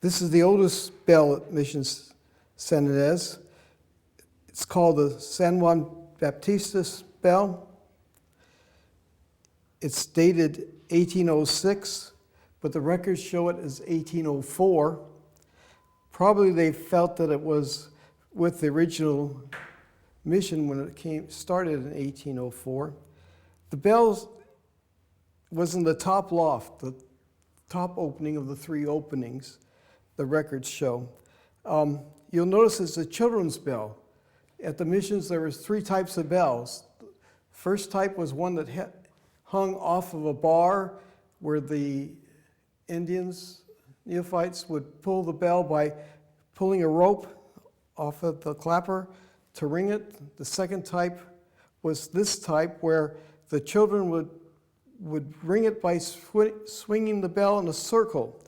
This is the oldest bell at Mission San Ynez. It's called the San Juan Baptistas bell. It's dated 1806, but the records show it as 1804. Probably they felt that it was with the original mission when it started in 1804. The bell was in the top loft, the top opening of the three openings, the records show. You'll notice it's a children's bell. At the missions, there was three types of bells. First type was one that hung off of a bar where the Indians, neophytes, would pull the bell by pulling a rope off of the clapper to ring it. The second type was this type where the children would ring it by swinging the bell in a circle.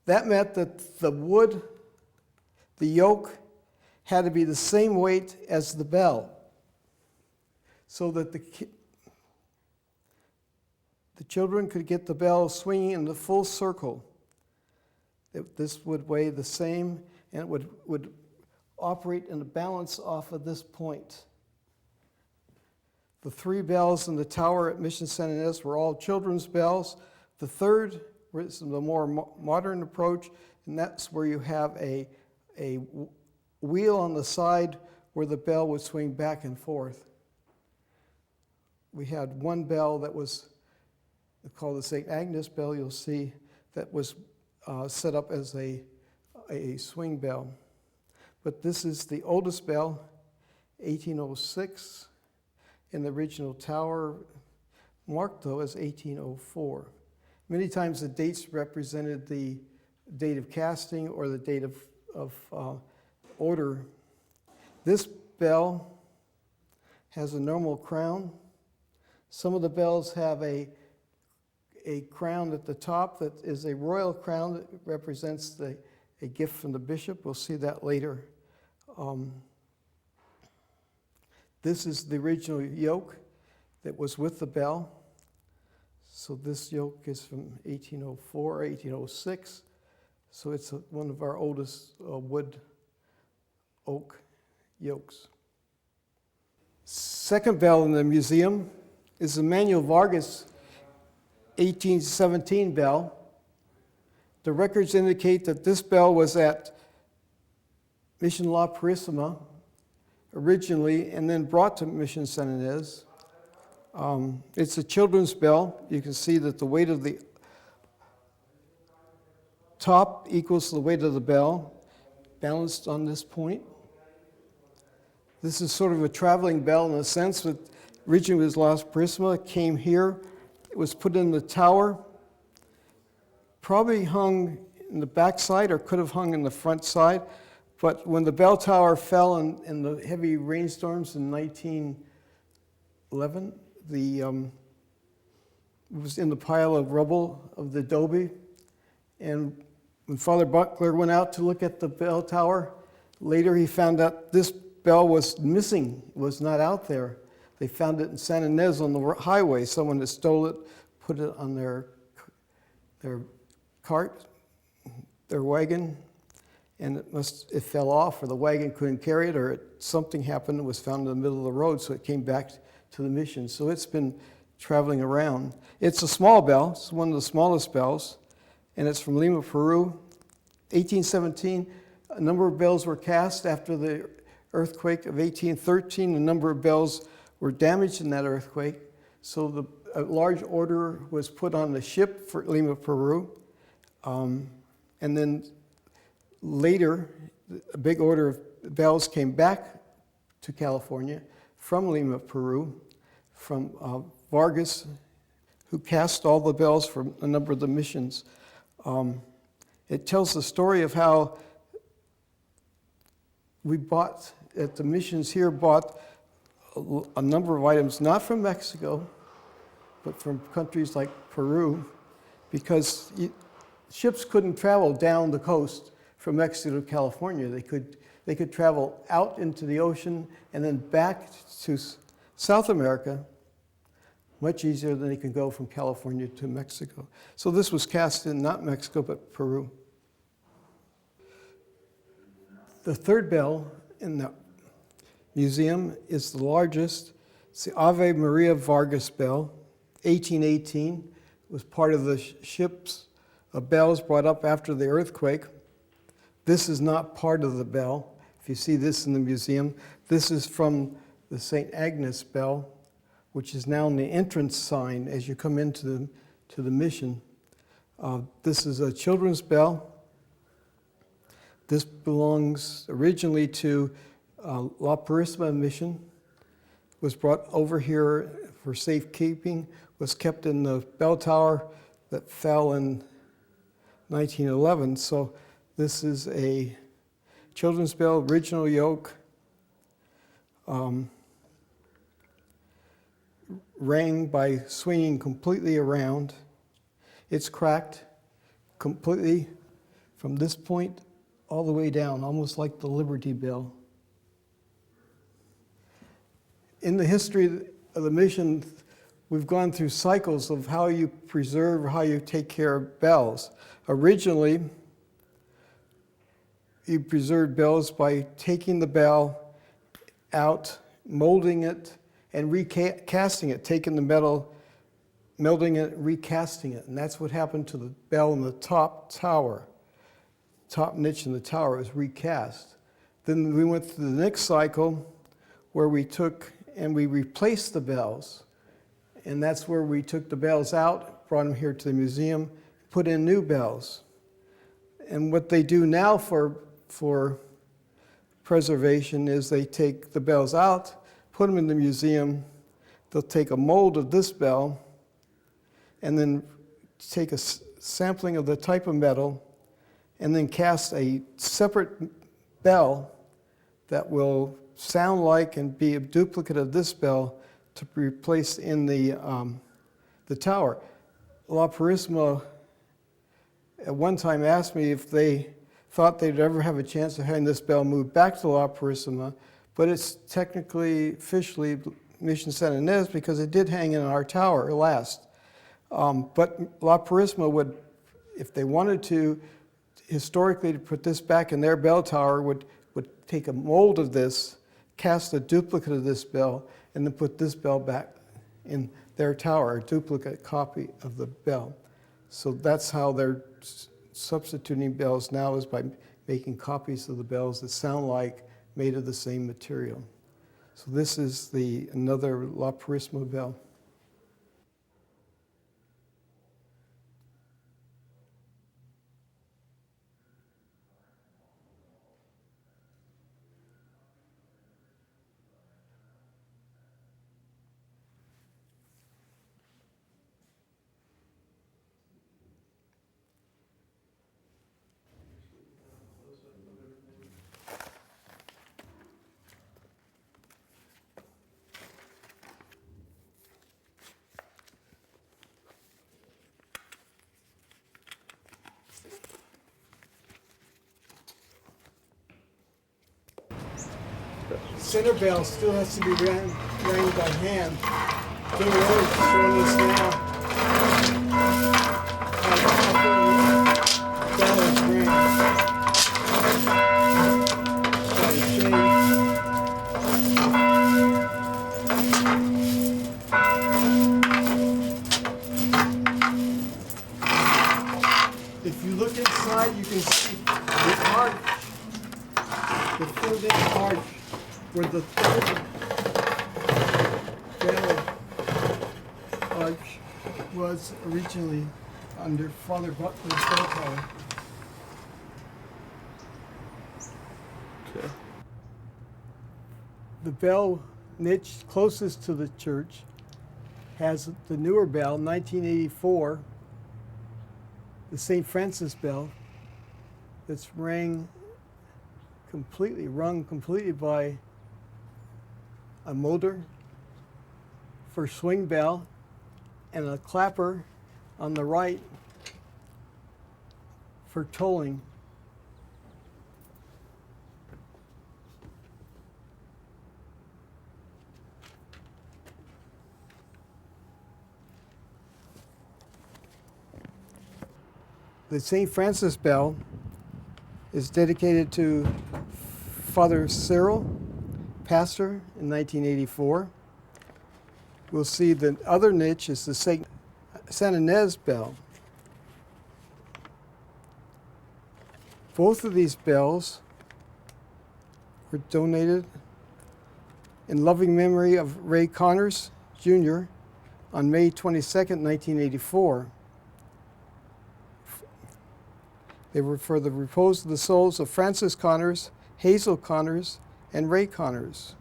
That meant that the wood, the yoke, had to be the same weight as the bell, so that the children could get the bell swinging in the full circle. This would weigh the same, and it would operate in a balance off of this point. The three bells in the tower at Mission San Ynez were all children's bells. The third was the more modern approach, and that's where you have a wheel on the side where the bell would swing back and forth. We had one bell that was called the St. Agnes bell, you'll see, that was set up as a swing bell. But this is the oldest bell, 1806, in the original tower, marked though as 1804. Many times the dates represented the date of casting or the date of order. This bell has a normal crown. Some of the bells have a crown at the top that is a royal crown that represents a gift from the bishop. We'll see that later. This is the original yoke that was with the bell. So this yoke is from 1804, 1806. So it's one of our oldest wood oak yokes. Second bell in the museum is the Manuel Vargas 1817 bell. The records indicate that this bell was at Mission La Purísima originally and then brought to Mission San Ynez. It's a children's bell. You can see that the weight of the top equals the weight of the bell, balanced on this point. This is sort of a traveling bell in the sense that originally was La Purísima, came here. It was put in the tower, probably hung in the back side or could have hung in the front side. But when the bell tower fell in the heavy rainstorms in 1911, it was in the pile of rubble of the adobe. And when Father Buckler went out to look at the bell tower, later he found out this bell was missing, it was not out there. They found it in San Ynez on the highway. Someone had stole it, put it on their cart, their wagon, and it fell off, or the wagon couldn't carry it, or something happened. It was found in the middle of the road, so it came back to the mission. So it's been traveling around. It's a small bell. It's one of the smallest bells, and it's from Lima, Peru. 1817, a number of bells were cast after the earthquake of 1813. A number of bells were damaged in that earthquake, so a large order was put on the ship for Lima, Peru, and then later, a big order of bells came back to California from Lima, Peru, from Vargas, who cast all the bells for a number of the missions. It tells the story of how we bought, at the missions here, bought a number of items, not from Mexico, but from countries like Peru, because ships couldn't travel down the coast from Mexico to California. They could travel out into the ocean and then back to South America much easier than they could go from California to Mexico. So this was cast in not Mexico, but Peru. The third bell in the museum is the largest. It's the Ave Maria Vargas bell, 1818. It was part of the ships of bells brought up after the earthquake. This is not part of the bell. If you see this in the museum, this is from the St. Agnes bell, which is now in the entrance sign as you come into the mission. This is a children's bell. This belongs originally to La Purísima mission. Was brought over here for safekeeping, was kept in the bell tower that fell in 1911. So this is a children's bell, original yoke. Rang by swinging completely around. It's cracked completely from this point all the way down, almost like the Liberty Bell. In the history of the mission, we've gone through cycles of how you preserve, how you take care of bells. Originally, you preserved bells by taking the bell out, molding it, and recasting it, taking the metal, melting it, recasting it. And that's what happened to the bell in the top tower. Top niche in the tower was recast. Then we went through the next cycle where we took and we replaced the bells. And that's where we took the bells out, brought them here to the museum, put in new bells. And what they do now for preservation is they take the bells out, put them in the museum. They'll take a mold of this bell and then take a sampling of the type of metal and then cast a separate bell that will sound like and be a duplicate of this bell to be placed in the tower. La Purísima at one time asked me if they thought they'd ever have a chance of having this bell moved back to La Purísima, but it's technically, officially, Mission San Ynez because it did hang in our tower last. But La Purísima would, if they wanted to, historically to put this back in their bell tower, would take a mold of this, cast a duplicate of this bell, and then put this bell back in their tower, a duplicate copy of the bell. So that's how they're substituting bells now, is by making copies of the bells that sound like, made of the same material. So this is another La Purísima bell. Center bell still has to be rang by hand. King Warwick is showing us now how the bells ring. Try to change. If you look inside, you can see the arch, the filled-in arch, where the third bell arch was originally under Father Butler's bell tower. Okay. The bell niche closest to the church has the newer bell, 1984, the St. Francis bell, that's rung completely by a motor for swing bell and a clapper on the right for tolling. The St. Francis bell is dedicated to Father Cyril, pastor, in 1984. We'll see the other niche is the St. Inez bell. Both of these bells were donated in loving memory of Ray Connors, Jr. on May 22nd, 1984. They were for the repose of the souls of Francis Connors, Hazel Connors, and Ray Connors.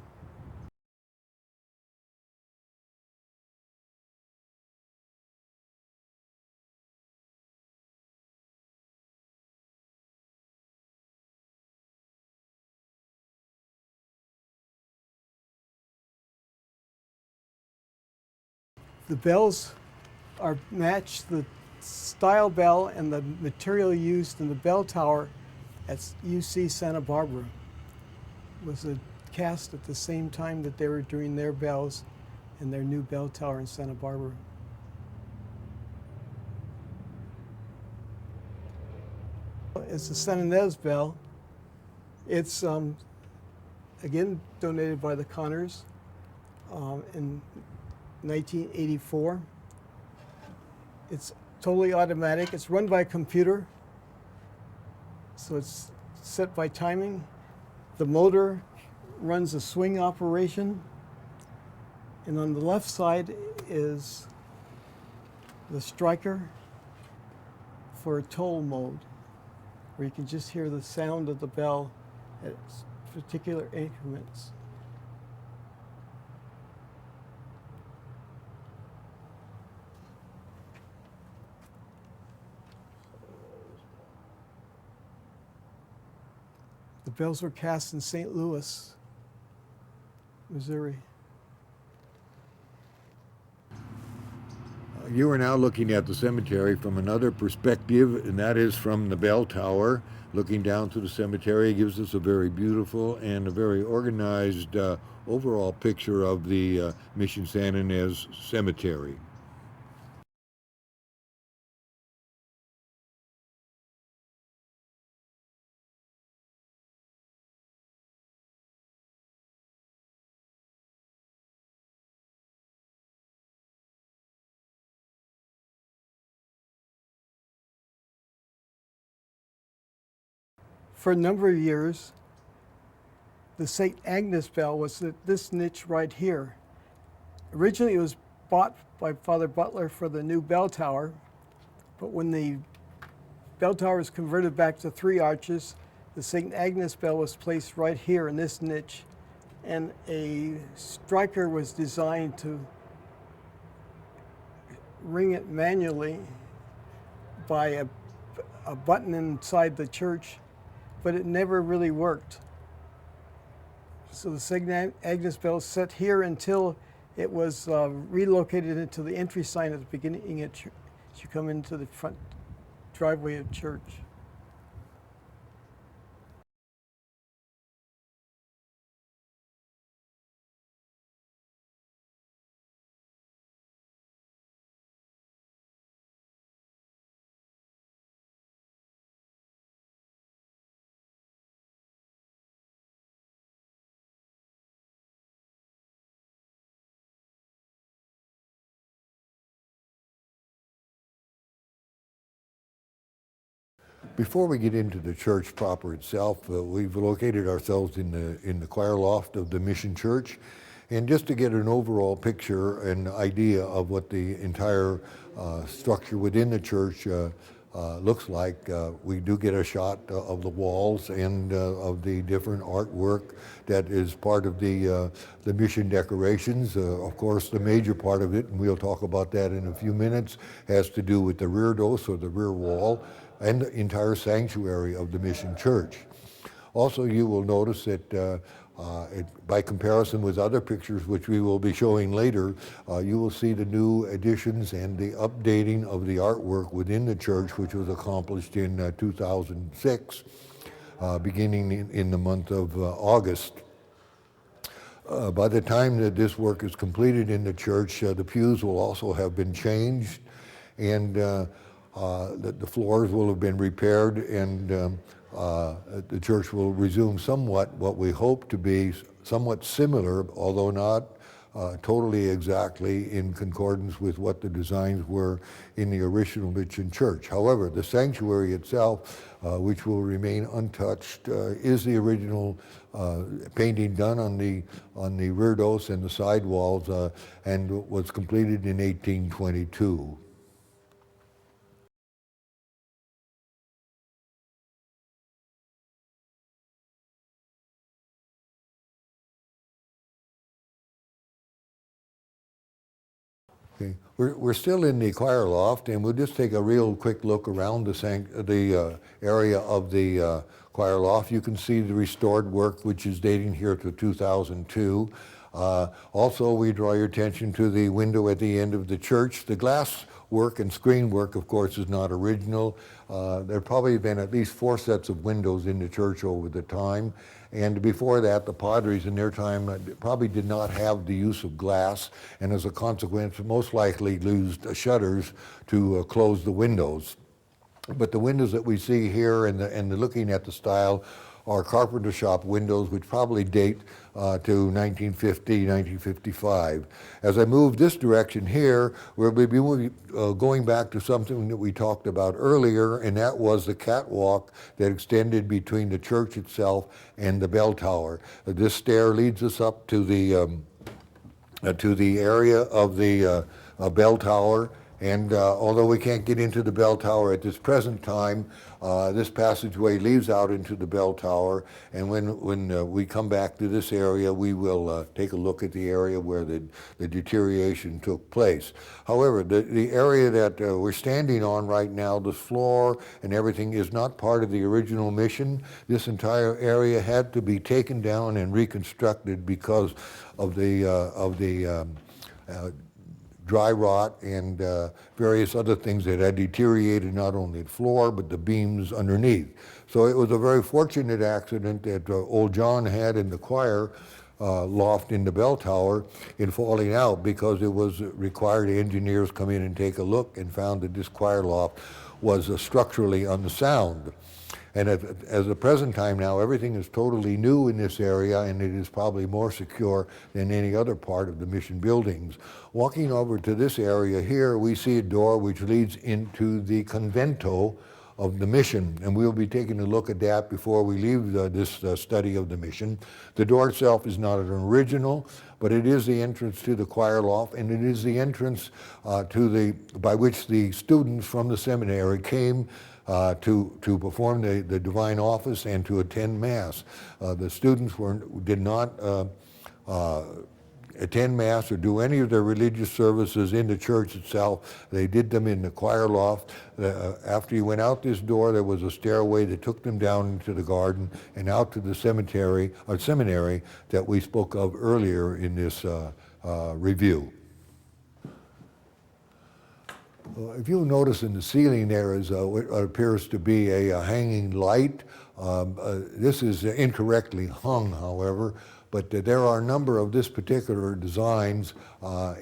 The bells match the style bell and the material used in the bell tower at UC Santa Barbara. It was cast at the same time that they were doing their bells in their new bell tower in Santa Barbara. It's the St. Inez bell. It's again donated by the Connors in 1984. It's totally automatic. It's run by a computer, so it's set by timing. The motor runs a swing operation, and on the left side is the striker for toll mode, where you can just hear the sound of the bell at particular increments. The bells were cast in St. Louis, Missouri. You are now looking at the cemetery from another perspective, and that is from the bell tower. Looking down to the cemetery gives us a very beautiful and a very organized overall picture of the Mission San Inez Cemetery. For a number of years, the St. Agnes bell was this niche right here. Originally, it was bought by Father Butler for the new bell tower, but when the bell tower was converted back to 3 arches, the St. Agnes bell was placed right here in this niche, and a striker was designed to ring it manually by a button inside the church, but it never really worked. So the St. Agnes bell sat here until it was relocated into the entry sign at the beginning as you come into the front driveway of church. Before we get into the church proper itself, we've located ourselves in the choir loft of the Mission Church. And just to get an overall picture and idea of what the entire structure within the church looks like, we do get a shot of the walls and of the different artwork that is part of the mission decorations. Of course, the major part of it, and we'll talk about that in a few minutes, has to do with the rear dose or the rear wall and the entire sanctuary of the Mission Church. Also, you will notice that by comparison with other pictures, which we will be showing later, you will see the new additions and the updating of the artwork within the church, which was accomplished in 2006, beginning in the month of August. By the time that this work is completed in the church, the pews will also have been changed, and the floors will have been repaired, and the church will resume somewhat what we hope to be somewhat similar, although not totally exactly in concordance with what the designs were in the original mission church. However, the sanctuary itself, which will remain untouched, is the original painting done on the reredos and the side walls, and was completed in 1822. Okay. We're still in the choir loft, and we'll just take a real quick look around the area of the choir loft. You can see the restored work, which is dating here to 2002. Also, we draw your attention to the window at the end of the church. The glass work and screen work, of course, is not original. There have probably been at least 4 sets of windows in the church over the time. And before that, the Padres in their time probably did not have the use of glass, and as a consequence, most likely used shutters to close the windows. But the windows that we see here and looking at the style are carpenter shop windows, which probably date to 1950, 1955. As I move this direction here, we'll be going back to something that we talked about earlier, and that was the catwalk that extended between the church itself and the bell tower. This stair leads us up to the area of the bell tower. And although we can't get into the bell tower at this present time, this passageway leads out into the bell tower. And when we come back to this area, we will take a look at the area where the deterioration took place. However, the area that we're standing on right now, the floor and everything, is not part of the original mission. This entire area had to be taken down and reconstructed because of the dry rot and various other things that had deteriorated not only the floor but the beams underneath. So it was a very fortunate accident that old John had in the choir loft in the bell tower in falling out, because it was required engineers come in and take a look and found that this choir loft was structurally unsound. And as the present time now, everything is totally new in this area, and it is probably more secure than any other part of the mission buildings. Walking over to this area here, we see a door which leads into the convento of the mission, and we'll be taking a look at that before we leave this study of the mission. The door itself is not an original, but it is the entrance to the choir loft, and it is the entrance by which the students from the seminary came to perform the divine office and to attend Mass. The students did not attend Mass or do any of their religious services in the church itself. They did them in the choir loft. After you went out this door, there was a stairway that took them down into the garden and out to the seminary that we spoke of earlier in this review. If you'll notice in the ceiling there is what appears to be a hanging light. This is incorrectly hung, however, but there are a number of this particular designs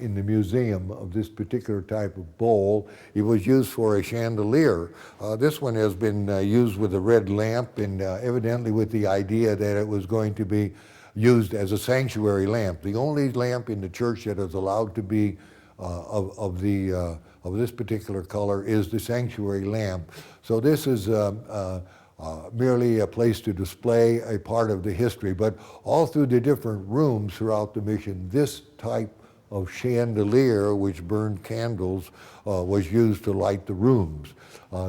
in the museum of this particular type of bowl. It was used for a chandelier. This one has been used with a red lamp, and evidently with the idea that it was going to be used as a sanctuary lamp. The only lamp in the church that is allowed to be of this particular color is the sanctuary lamp. So this is merely a place to display a part of the history, but all through the different rooms throughout the mission, this type of chandelier, which burned candles, was used to light the rooms.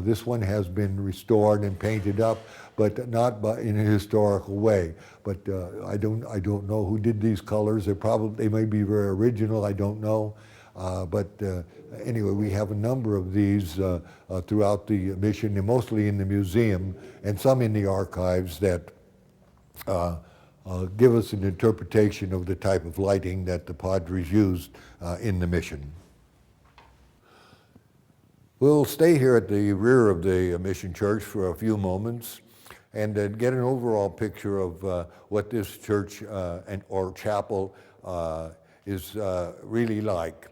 This one has been restored and painted up, but not in a historical way. But I don't know who did these colors. They may be very original, I don't know. But anyway, we have a number of these throughout the mission, and mostly in the museum, and some in the archives that give us an interpretation of the type of lighting that the Padres used in the mission. We'll stay here at the rear of the mission church for a few moments and get an overall picture of what this church or chapel is really like.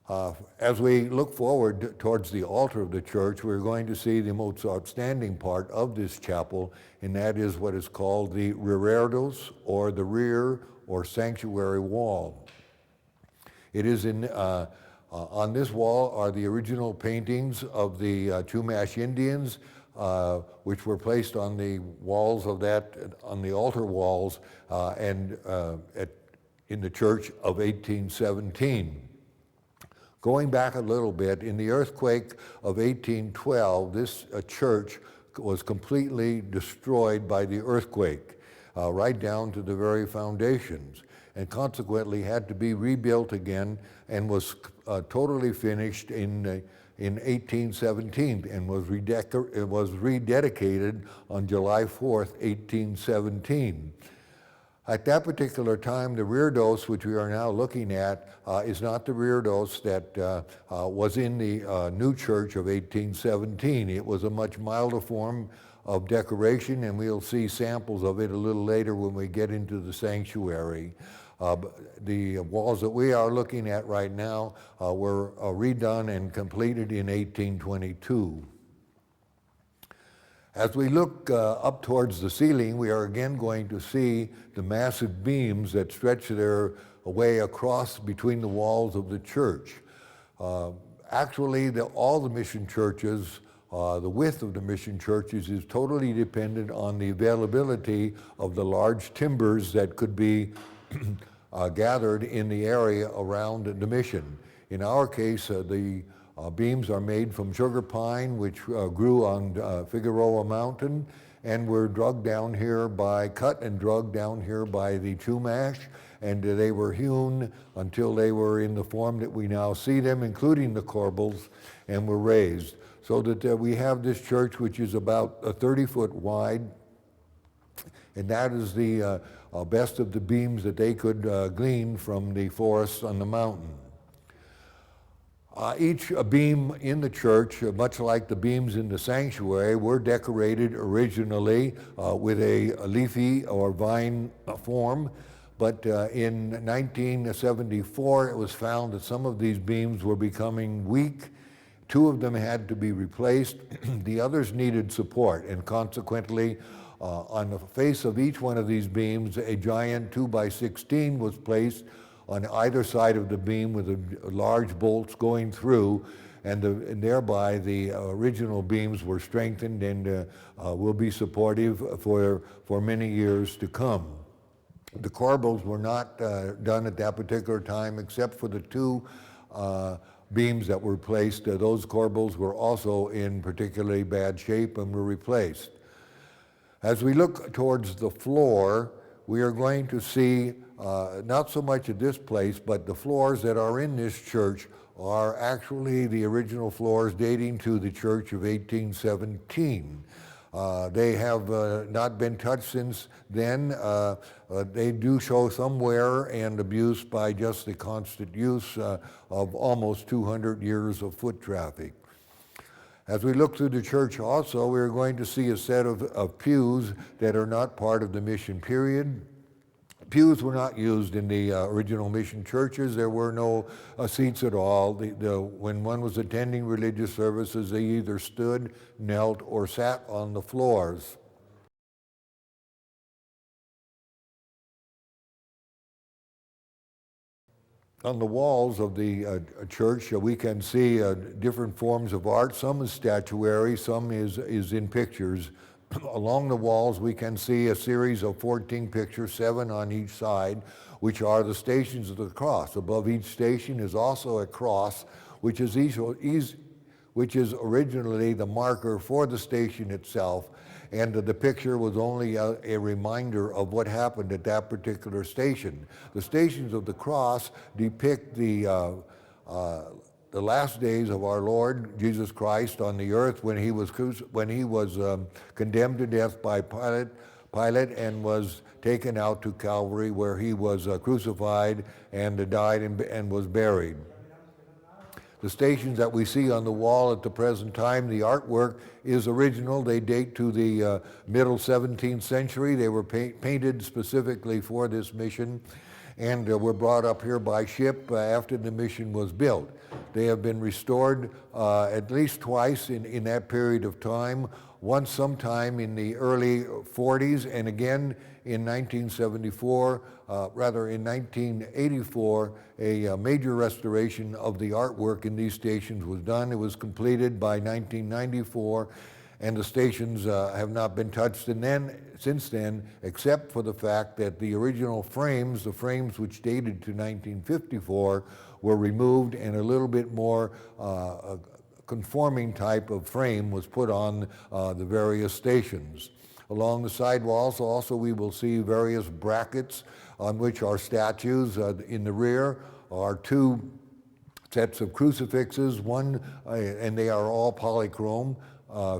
As we look forward towards the altar of the church, we're going to see the most outstanding part of this chapel, and that is what is called the reredos, or the rear or sanctuary wall. It is on this wall are the original paintings of the Chumash Indians, which were placed on the walls of on the altar walls in the church of 1817. Going back a little bit, in the earthquake of 1812, this church was completely destroyed by the earthquake, right down to the very foundations, and consequently had to be rebuilt again, and was totally finished in 1817, and was rededicated on July 4th, 1817. At that particular time, the reredos, which we are now looking at, is not the reredos that was in the new church of 1817. It was a much milder form of decoration, and we'll see samples of it a little later when we get into the sanctuary. The walls that we are looking at right now were redone and completed in 1822. As we look up towards the ceiling, we are again going to see the massive beams that stretch their way across between the walls of the church. Actually, all the mission churches, the width of the mission churches is totally dependent on the availability of the large timbers that could be gathered in the area around the mission. In our case, the beams are made from sugar pine, which grew on Figueroa Mountain, and were cut and drugged down here by the Chumash, and they were hewn until they were in the form that we now see them, including the corbels, and were raised. So that we have this church, which is about 30 foot wide, and that is the best of the beams that they could glean from the forests on the mountain. Each beam in the church, much like the beams in the sanctuary, were decorated originally with a leafy or vine form, but in 1974 it was found that some of these beams were becoming weak. 2 of them had to be replaced. The others needed support, and consequently on the face of each one of these beams, a giant 2x16 was placed on either side of the beam with large bolts going through, and thereby the original beams were strengthened and will be supportive for many years to come. The corbels were not done at that particular time, except for the 2 beams that were placed. Those corbels were also in particularly bad shape and were replaced. As we look towards the floor, we are going to see not so much at this place, but the floors that are in this church are actually the original floors dating to the church of 1817. They have not been touched since then. They do show some wear and abuse by just the constant use of almost 200 years of foot traffic. As we look through the church also, we're going to see a set of pews that are not part of the mission period. Pews were not used in the original mission churches. There were no seats at all. When one was attending religious services, they either stood, knelt, or sat on the floors. On the walls of the church, we can see different forms of art. Some is statuary, some is in pictures. Along the walls, we can see a series of 14 pictures, 7 on each side, which are the stations of the cross. Above each station is also a cross, which is originally the marker for the station itself, and the picture was only a reminder of what happened at that particular station. The stations of the cross depict the last days of our Lord Jesus Christ on the earth when he was condemned to death by Pilate and was taken out to Calvary, where he was crucified and died and was buried. The stations that we see on the wall at the present time, the artwork is original. They date to the middle 17th century. They were painted specifically for this mission. and were brought up here by ship after the mission was built. They have been restored at least twice in that period of time, once sometime in the early 40s, and again in 1974, in 1984, a major restoration of the artwork in these stations was done. It was completed by 1994, and the stations have not been touched since then, except for the fact that the original frames, the frames which dated to 1954, were removed, and a little bit more conforming type of frame was put on the various stations. Along the side walls also we will see various brackets on which are statues. In the rear are two sets of crucifixes, one, and they are all polychrome,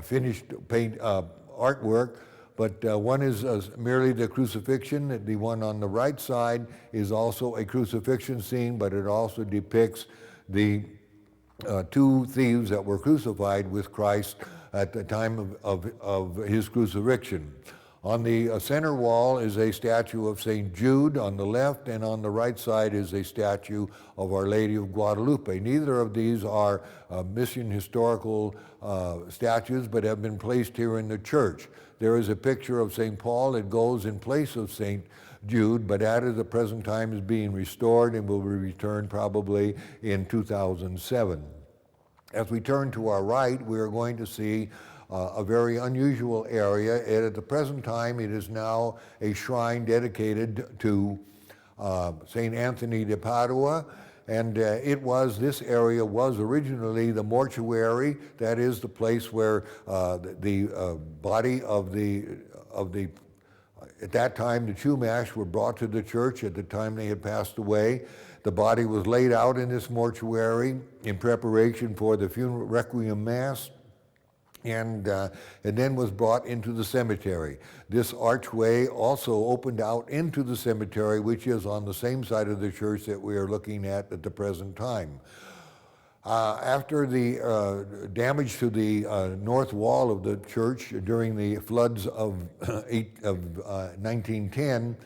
finished paint artwork, but one is merely the crucifixion. The one on the right side is also a crucifixion scene, but it also depicts the two thieves that were crucified with Christ at the time of his crucifixion. On the center wall is a statue of St. Jude on the left, and on the right side is a statue of Our Lady of Guadalupe. Neither of these are mission historical statues, but have been placed here in the church. There is a picture of St. Paul that goes in place of St. Jude, but at the present time is being restored and will be returned probably in 2007. As we turn to our right, we are going to see a very unusual area. And at the present time, it is now a shrine dedicated to St. Anthony de Padua. And this area was originally the mortuary, that is the place where the body of at that time, the Chumash were brought to the church at the time they had passed away. The body was laid out in this mortuary in preparation for the funeral requiem mass, and then was brought into the cemetery. This archway also opened out into the cemetery, which is on the same side of the church that we are looking at the present time. After the damage to the north wall of the church during the floods of 1910,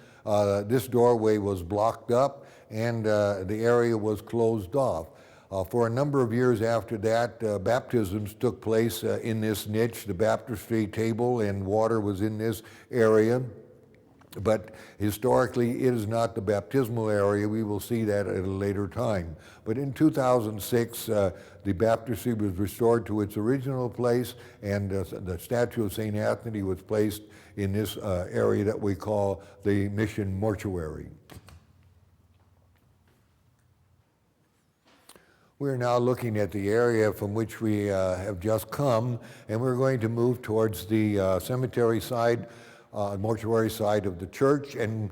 this doorway was blocked up and the area was closed off. For a number of years after that, baptisms took place in this niche. The baptistry table and water was in this area. But historically, it is not the baptismal area. We will see that at a later time. But in 2006, the baptistry was restored to its original place, and the statue of St. Anthony was placed in this area that we call the Mission Mortuary. We're now looking at the area from which we have just come, and we're going to move towards the cemetery side, mortuary side of the church, and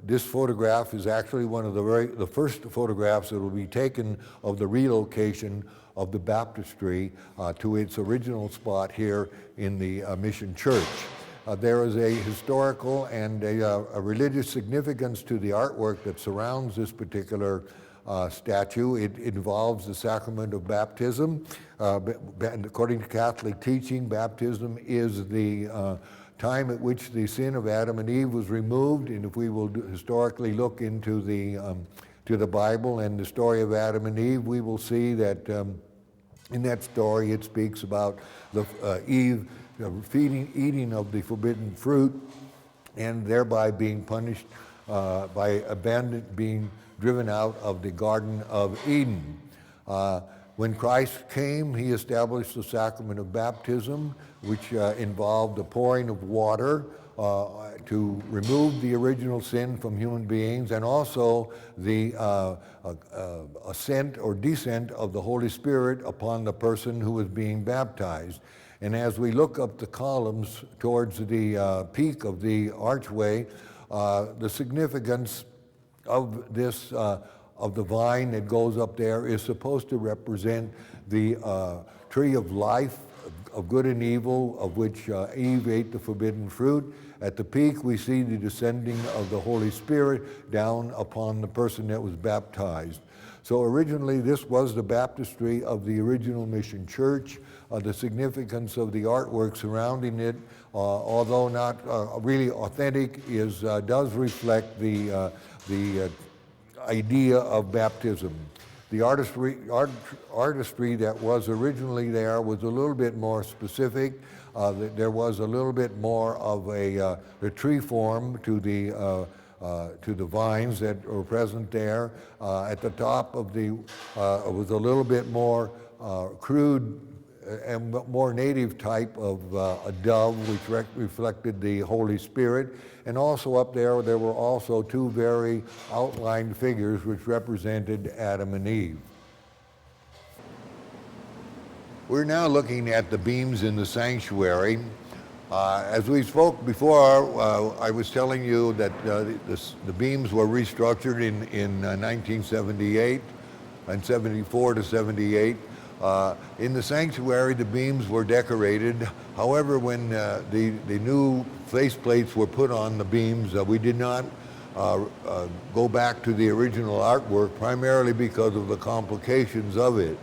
this photograph is actually one of the first photographs that will be taken of the relocation of the baptistry to its original spot here in the Mission Church. There is a historical and a religious significance to the artwork that surrounds this particular statue. It involves the sacrament of baptism. According to Catholic teaching, baptism is the time at which the sin of Adam and Eve was removed. And if we will historically look into the Bible and the story of Adam and Eve, we will see that in that story it speaks about Eve eating of the forbidden fruit and thereby being punished by being driven out of the Garden of Eden. When Christ came, he established the sacrament of baptism, which involved the pouring of water to remove the original sin from human beings, and also the ascent or descent of the Holy Spirit upon the person who was being baptized. And as we look up the columns towards the peak of the archway, the significance of this of the vine that goes up there is supposed to represent the tree of life, of good and evil, of which Eve ate the forbidden fruit. At the peak, we see the descending of the Holy Spirit down upon the person that was baptized. So originally this was the baptistry of the original mission church. The significance of the artwork surrounding it, although not really authentic, does reflect the idea of baptism. The artistry that was originally there was a little bit more specific. There was a little bit more of a tree form to the vines that were present there. At the top of it was a little bit more crude and more native type of a dove, which reflected the Holy Spirit. And also up there were also two very outlined figures which represented Adam and Eve. We're now looking at the beams in the sanctuary. As we spoke before, I was telling you that the beams were restructured in 1978 and 74 to 78. In the sanctuary, the beams were decorated. However, when the new faceplates were put on the beams, we did not go back to the original artwork, primarily because of the complications of it.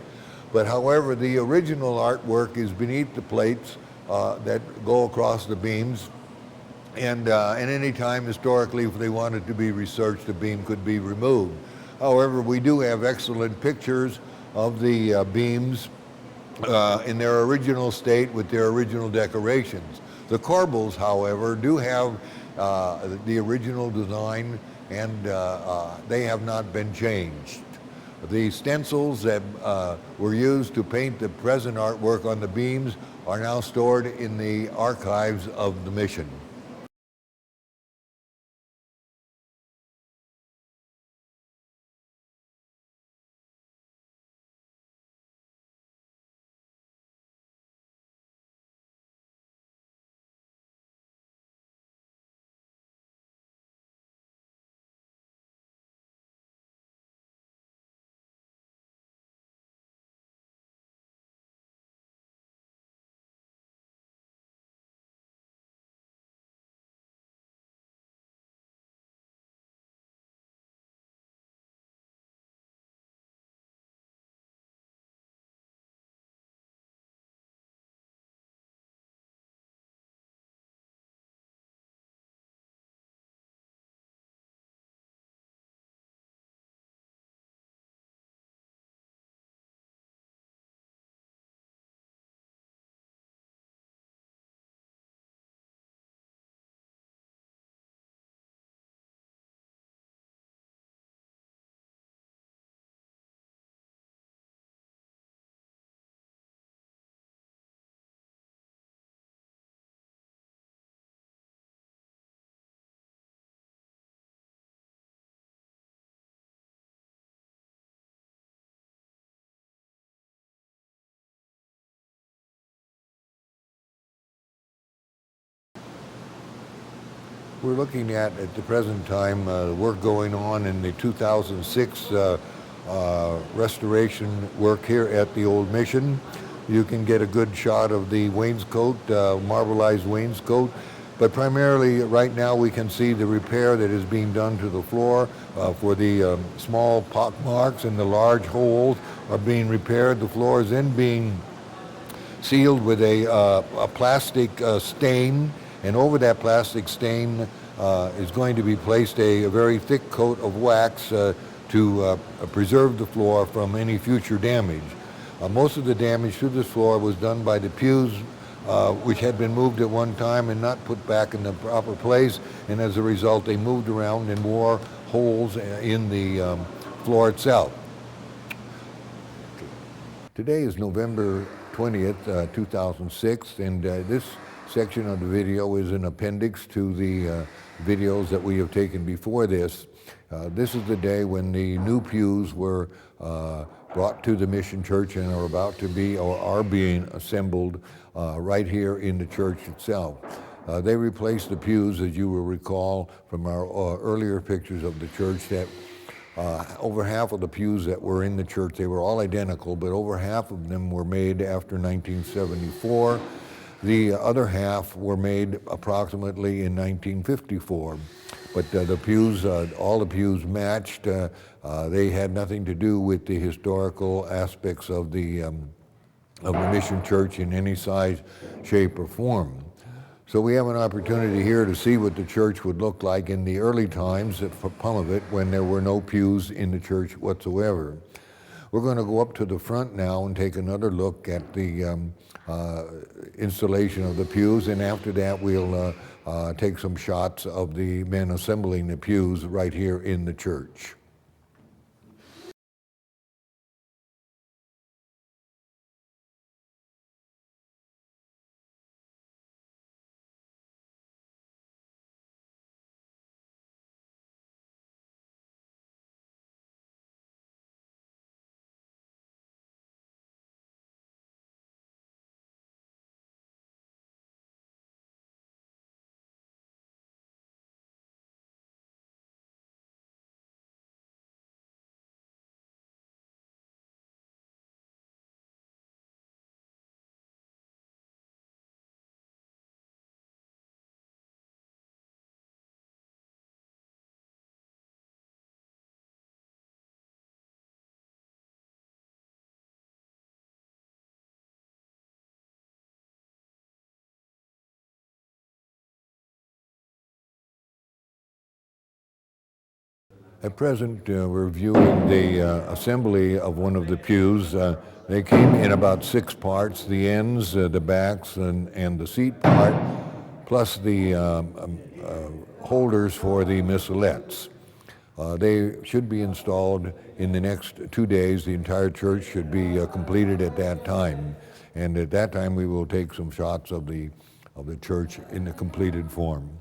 But however, the original artwork is beneath the plates that go across the beams. And at any time, historically, if they wanted to be researched, the beam could be removed. However, we do have excellent pictures of the beams in their original state with their original decorations. The corbels, however, do have the original design, and they have not been changed. The stencils that were used to paint the present artwork on the beams are now stored in the archives of the mission. We're looking at the present time, work going on in the 2006 restoration work here at the Old Mission. You can get a good shot of the wainscot, marbleized wainscot, but primarily right now we can see the repair that is being done to the floor for the small pock marks, and the large holes are being repaired. The floor is then being sealed with a plastic stain, and over that plastic stain is going to be placed a very thick coat of wax to preserve the floor from any future damage. Most of the damage to this floor was done by the pews, which had been moved at one time and not put back in the proper place, and as a result they moved around and wore holes in the floor itself. Today is November 20th, 2006, and this section of the video is an appendix to the videos that we have taken before this. This is the day when the new pews were brought to the Mission Church and are about to be, or are being assembled right here in the church itself. They replaced the pews, as you will recall from our earlier pictures of the church, that over half of the pews that were in the church, they were all identical, but over half of them were made after 1974. The other half were made approximately in 1954. but the pews, all the pews matched. They had nothing to do with the historical aspects of the mission church in any size, shape, or form. So we have an opportunity here to see what the church would look like in the early times at Pummavit when there were no pews in the church whatsoever. We're going to go up to the front now and take another look at the installation of the pews, and after that we'll take some shots of the men assembling the pews right here in the church. At present, we're viewing the assembly of one of the pews. They came in about 6 parts, the ends, the backs, and the seat part, plus the holders for the missalettes. They should be installed in the next 2 days. The entire church should be completed at that time. And at that time, we will take some shots of the church in the completed form.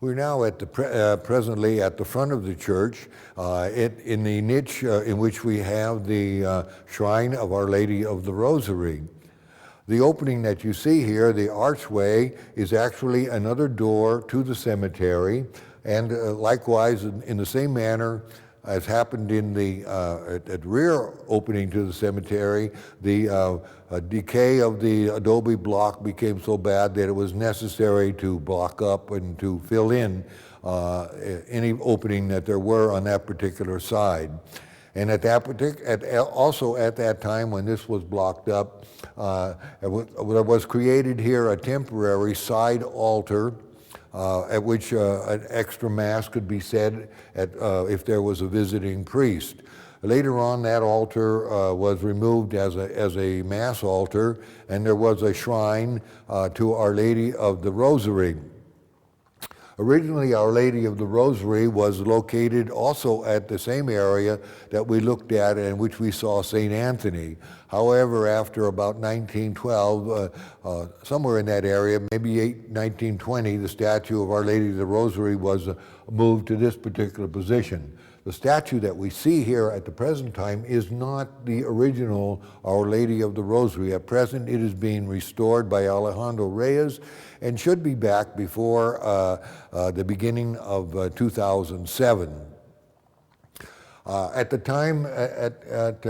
We're now at presently at the front of the church, in the niche in which we have the shrine of Our Lady of the Rosary. The opening that you see here, the archway, is actually another door to the cemetery, and likewise, in the same manner as happened in the at rear opening to the cemetery, the decay of the adobe block became so bad that it was necessary to block up and to fill in any opening that there were on that particular side. And at that also at that time when this was blocked up, there was created here a temporary side altar at which an extra mass could be said if there was a visiting priest. Later on, that altar was removed as a mass altar, and there was a shrine to Our Lady of the Rosary. Originally, Our Lady of the Rosary was located also at the same area that we looked at and in which we saw St. Anthony. However, after about 1912, somewhere in that area, maybe 1920, the statue of Our Lady of the Rosary was moved to this particular position. The statue that we see here at the present time is not the original Our Lady of the Rosary. At present, it is being restored by Alejandro Reyes and should be back before the beginning of 2007. At the time, at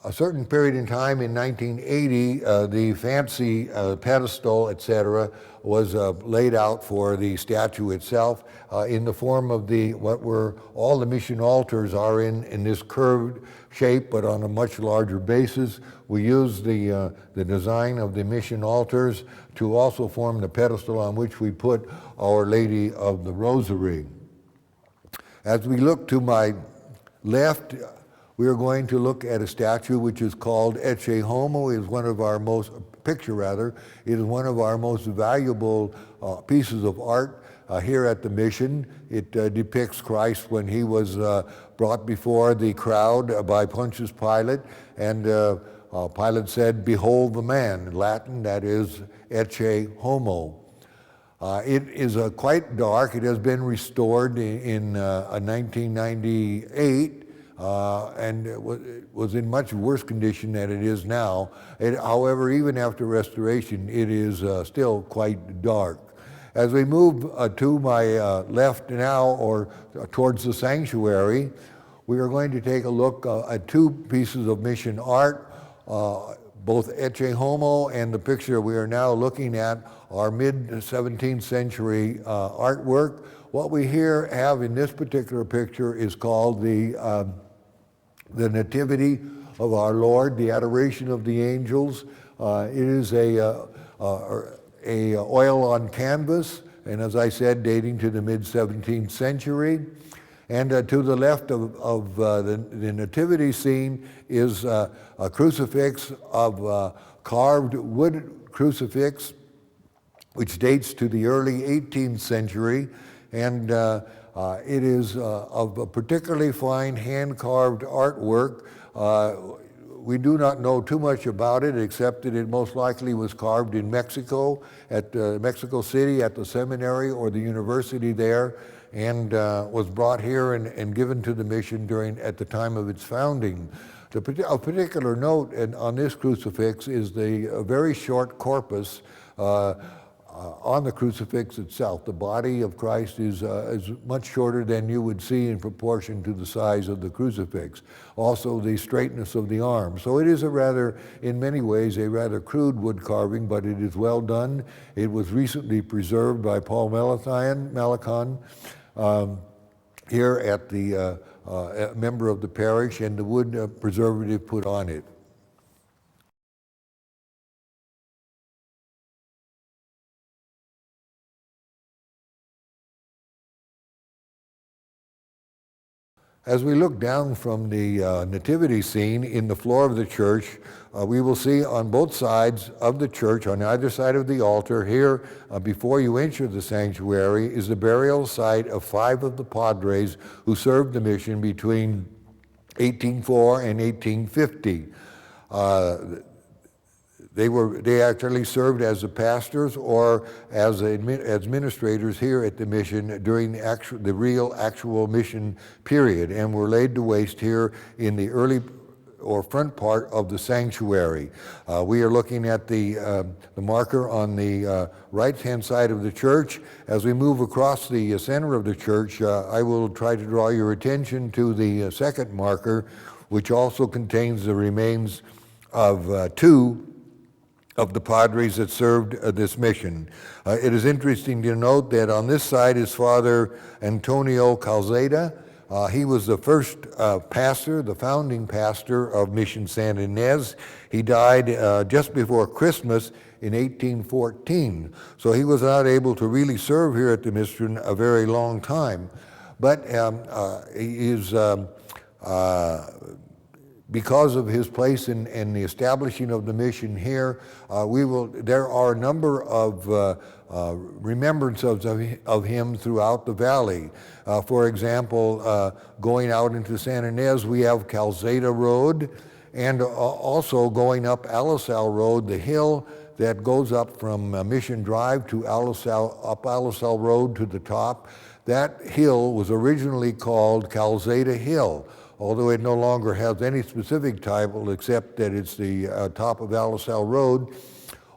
a certain period in time in 1980, the fancy pedestal, etc., was laid out for the statue itself in the form of what were all the mission altars are in this curved shape, but on a much larger basis. We used the design of the mission altars to also form the pedestal on which we put Our Lady of the Rosary. As we look to my left, We are going to look at a statue which is called Ecce Homo. It is one of our most, picture rather, it is one of our most valuable pieces of art here at the mission. It depicts Christ when he was brought before the crowd by Pontius Pilate, and Pilate said, "Behold the man." In Latin, that is Ecce Homo. It is quite dark. It has been restored in 1998, and it was in much worse condition than it is now. However, even after restoration, it is still quite dark. As we move to my left now, or towards the sanctuary, we are going to take a look at two pieces of mission art. Both Ecce Homo and the picture we are now looking at are mid-17th century artwork. What we here have in this particular picture is called the Nativity of our Lord, the Adoration of the Angels. It is a oil on canvas, and as I said, dating to the mid-17th century. And to the left of the nativity scene is a crucifix of carved wood crucifix, which dates to the early 18th century. And it is of a particularly fine hand-carved artwork. We do not know too much about it, except that it most likely was carved in Mexico, at Mexico City, at the seminary or the university there, and was brought here and given to the mission at the time of its founding. Of particular note on this crucifix is the very short corpus on the crucifix itself. The body of Christ is much shorter than you would see in proportion to the size of the crucifix. Also the straightness of the arm. So it is in many ways, a rather crude wood carving, but it is well done. It was recently preserved by Paul Malakon here at the member of the parish, and the wood preservative put on it. As we look down from the nativity scene in the floor of the church, we will see on both sides of the church, on either side of the altar, here before you enter the sanctuary, is the burial site of 5 of the padres who served the mission between 1804 and 1850. They actually served as the pastors or as administrators here at the mission during the real actual mission period, and were laid to waste here in the early or front part of the sanctuary. We are looking at the marker on the right-hand side of the church. As we move across the center of the church, I will try to draw your attention to the second marker, which also contains the remains of 2 of the padres that served this mission. It is interesting to note that on this side is Father Antonio Calzada. He was the first pastor, the founding pastor of Mission San Ynez. He died just before Christmas in 1814. So he was not able to really serve here at the mission a very long time. But he is because of his place in the establishing of the mission here, there are a number of remembrances of him throughout the valley. For example, going out into San Ynez, we have Calzada Road, and also going up Alisal Road, the hill that goes up from Mission Drive to up Alisal Road to the top. That hill was originally called Calzada Hill, although it no longer has any specific title except that it's the top of Alisal Road.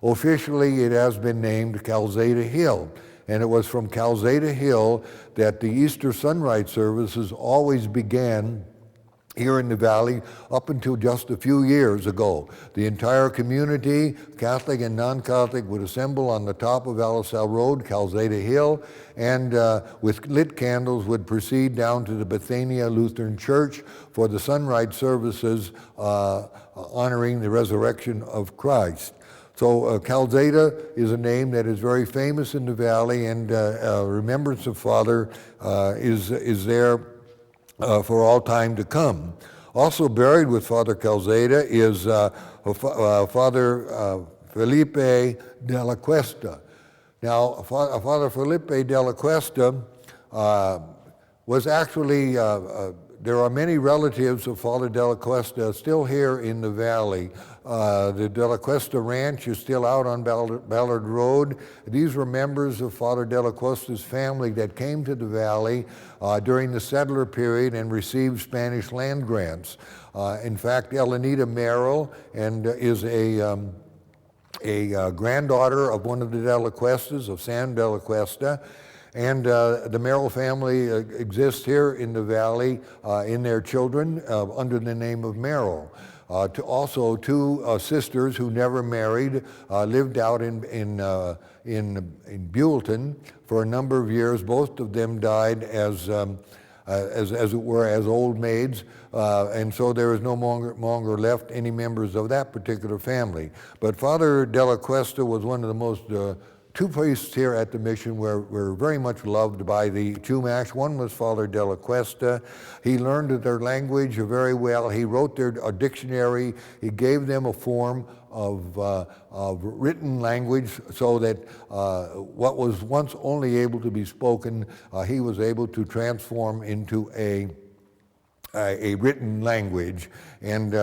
Officially, it has been named Calzada Hill, and it was from Calzada Hill that the Easter sunrise services always began here in the valley up until just a few years ago. The entire community, Catholic and non-Catholic, would assemble on the top of Alisal Road, Calzada Hill, and with lit candles would proceed down to the Bethania Lutheran Church for the sunrise services honoring the resurrection of Christ. So Calzada is a name that is very famous in the valley, and remembrance of Father is there for all time to come. Also buried with Father Calzada is Father Felipe de la Cuesta. Now, Father Felipe de la Cuesta was actually, there are many relatives of Father de la Cuesta still here in the valley. The de la Cuesta Ranch is still out on Ballard Road. These were members of Father de la Cuesta's family that came to the valley during the settler period and received Spanish land grants. In fact, Elenita Merrill is a granddaughter of one of the de la Cuestas, of San de la Cuesta. And the Merrill family exists here in the valley in their children under the name of Merrill. Also, two sisters who never married lived out in Buellton for a number of years. Both of them died as it were, as old maids, and so there is no longer left any members of that particular family. But Father de la Cuesta was one of the most two priests here at the mission were very much loved by the Chumash. One was Father de la Cuesta. He learned their language very well. He wrote their dictionary. He gave them a form of written language so that what was once only able to be spoken, he was able to transform into a written language. And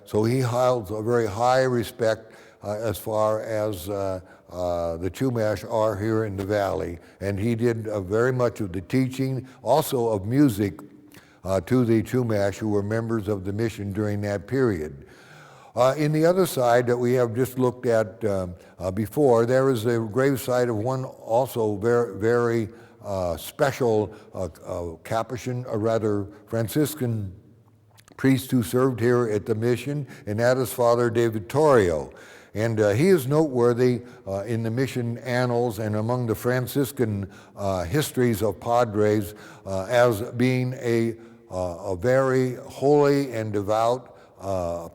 so he holds a very high respect as far as the Chumash are here in the valley. And he did very much of the teaching, also of music, to the Chumash who were members of the mission during that period. In the other side that we have just looked at before, there is a gravesite of one also very special Capuchin, or rather Franciscan priest who served here at the mission, and that is Father De Vittorio. And he is noteworthy in the mission annals and among the Franciscan histories of Padres as being a very holy and devout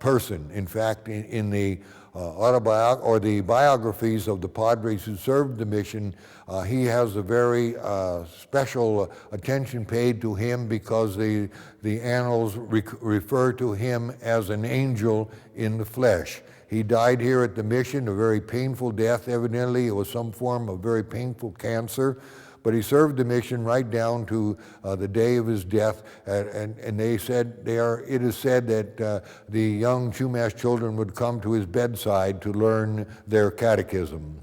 person. In fact, in the the biographies of the Padres who served the mission, he has a very special attention paid to him because the annals refer to him as an angel in the flesh. He died here at the mission, a very painful death, evidently. It was some form of very painful cancer. But he served the mission right down to the day of his death. And they said, it is said that the young Chumash children would come to his bedside to learn their catechism.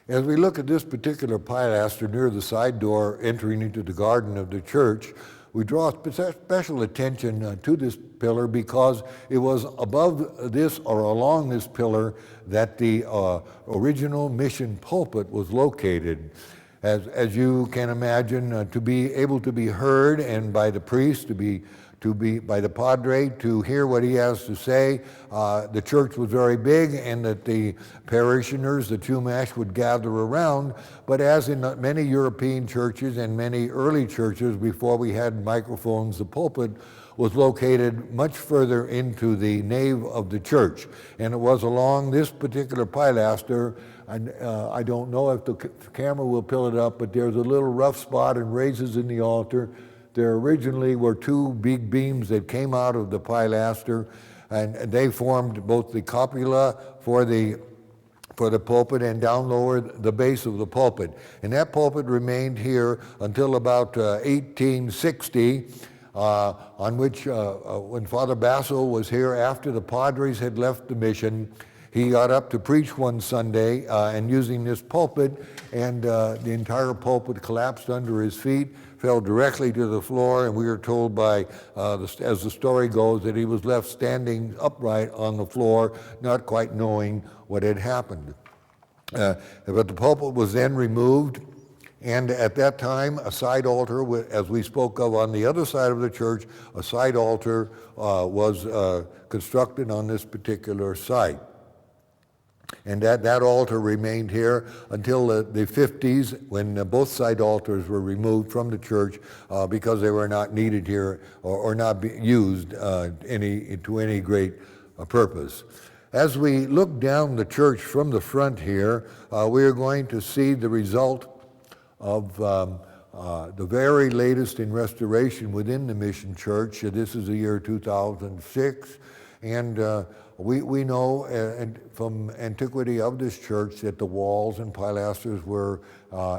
As we look at this particular pilaster near the side door entering into the garden of the church, we draw special attention to this pillar because it was above this or along this pillar that the original mission pulpit was located. As you can imagine, to be able to be heard and by the priest, to be by the padre, to hear what he has to say. The church was very big and that the parishioners, the Chumash, would gather around. But as in many European churches and many early churches before we had microphones, the pulpit was located much further into the nave of the church. And it was along this particular pilaster, and I don't know if the camera will pull it up, but there's a little rough spot and raises in the altar. There originally were two big beams that came out of the pilaster, and they formed both the copula for the pulpit and down lower the base of the pulpit. And that pulpit remained here until about 1860, on which when Father Basso was here after the Padres had left the mission, he got up to preach one Sunday and using this pulpit, and the entire pulpit collapsed under his feet, fell directly to the floor, and we are told by, as the story goes, that he was left standing upright on the floor, not quite knowing what had happened. But the pulpit was then removed, and at that time, a side altar, as we spoke of on the other side of the church, a side altar was constructed on this particular site. And that altar remained here until the 50s, when both side altars were removed from the church because they were not needed here or not used to any great purpose. As we look down the church from the front here, we are going to see the result of the very latest in restoration within the Mission Church. This is the year 2006, and we know from antiquity of this church that the walls and pilasters were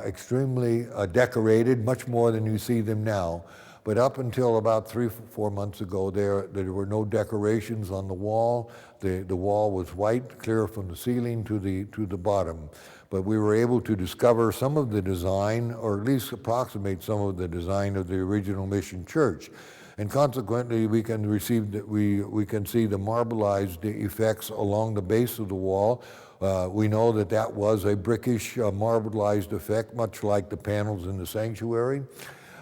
extremely decorated, much more than you see them now. But up until about 3-4 months ago, there were no decorations on the wall. The wall was white, clear from the ceiling to the bottom. But we were able to discover some of the design, or at least approximate some of the design of the original Mission Church. And consequently, we can see the marbleized effects along the base of the wall. We know that was a brickish marbleized effect, much like the panels in the sanctuary.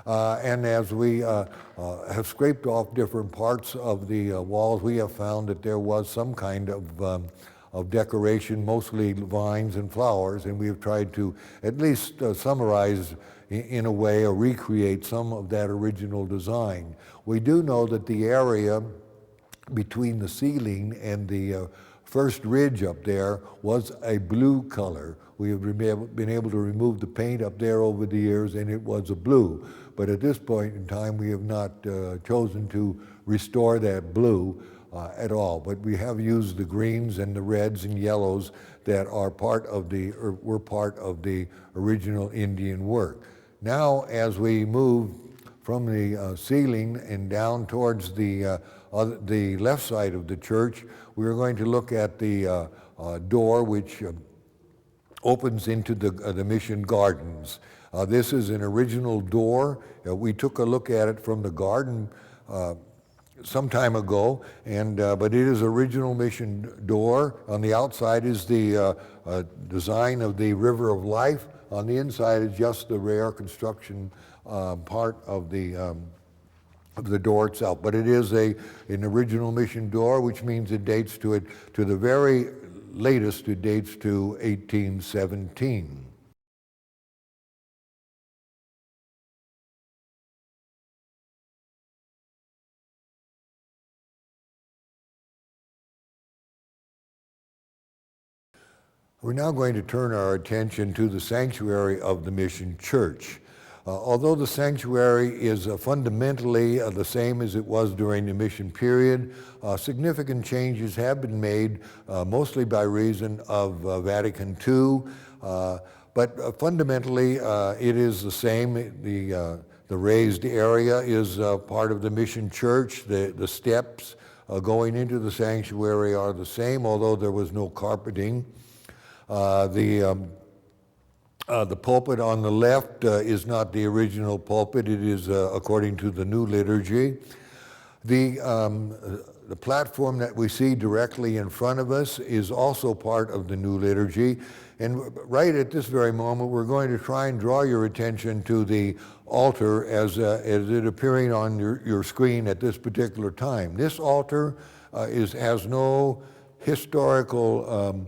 And as we have scraped off different parts of the walls, we have found that there was some kind of decoration, mostly vines and flowers, and we have tried to at least summarize in a way or recreate some of that original design. We do know that the area between the ceiling and the first ridge up there was a blue color. We have been able to remove the paint up there over the years, and it was a blue. But at this point in time, we have not chosen to restore that blue at all. But we have used the greens and the reds and yellows that are were part of the original Indian work. Now, as we move from the ceiling and down towards the left side of the church, we are going to look at the door which opens into the Mission Gardens. This is an original door. We took a look at it from the garden some time ago, but it is original Mission door. On the outside is the design of the River of Life. On the inside is just the rare construction part of the door itself. But it is an original Mission door, which means it dates to the very latest. It dates to 1817. We're now going to turn our attention to the sanctuary of the Mission Church. Although the sanctuary is fundamentally the same as it was during the mission period, significant changes have been made, mostly by reason of Vatican II, but fundamentally it is the same. The raised area is part of the Mission Church. The steps going into the sanctuary are the same, although there was no carpeting. The pulpit on the left is not the original pulpit. It is according to the new liturgy. The platform that we see directly in front of us is also part of the new liturgy. And right at this very moment, we're going to try and draw your attention to the altar as it appearing on your screen at this particular time. This altar has no historical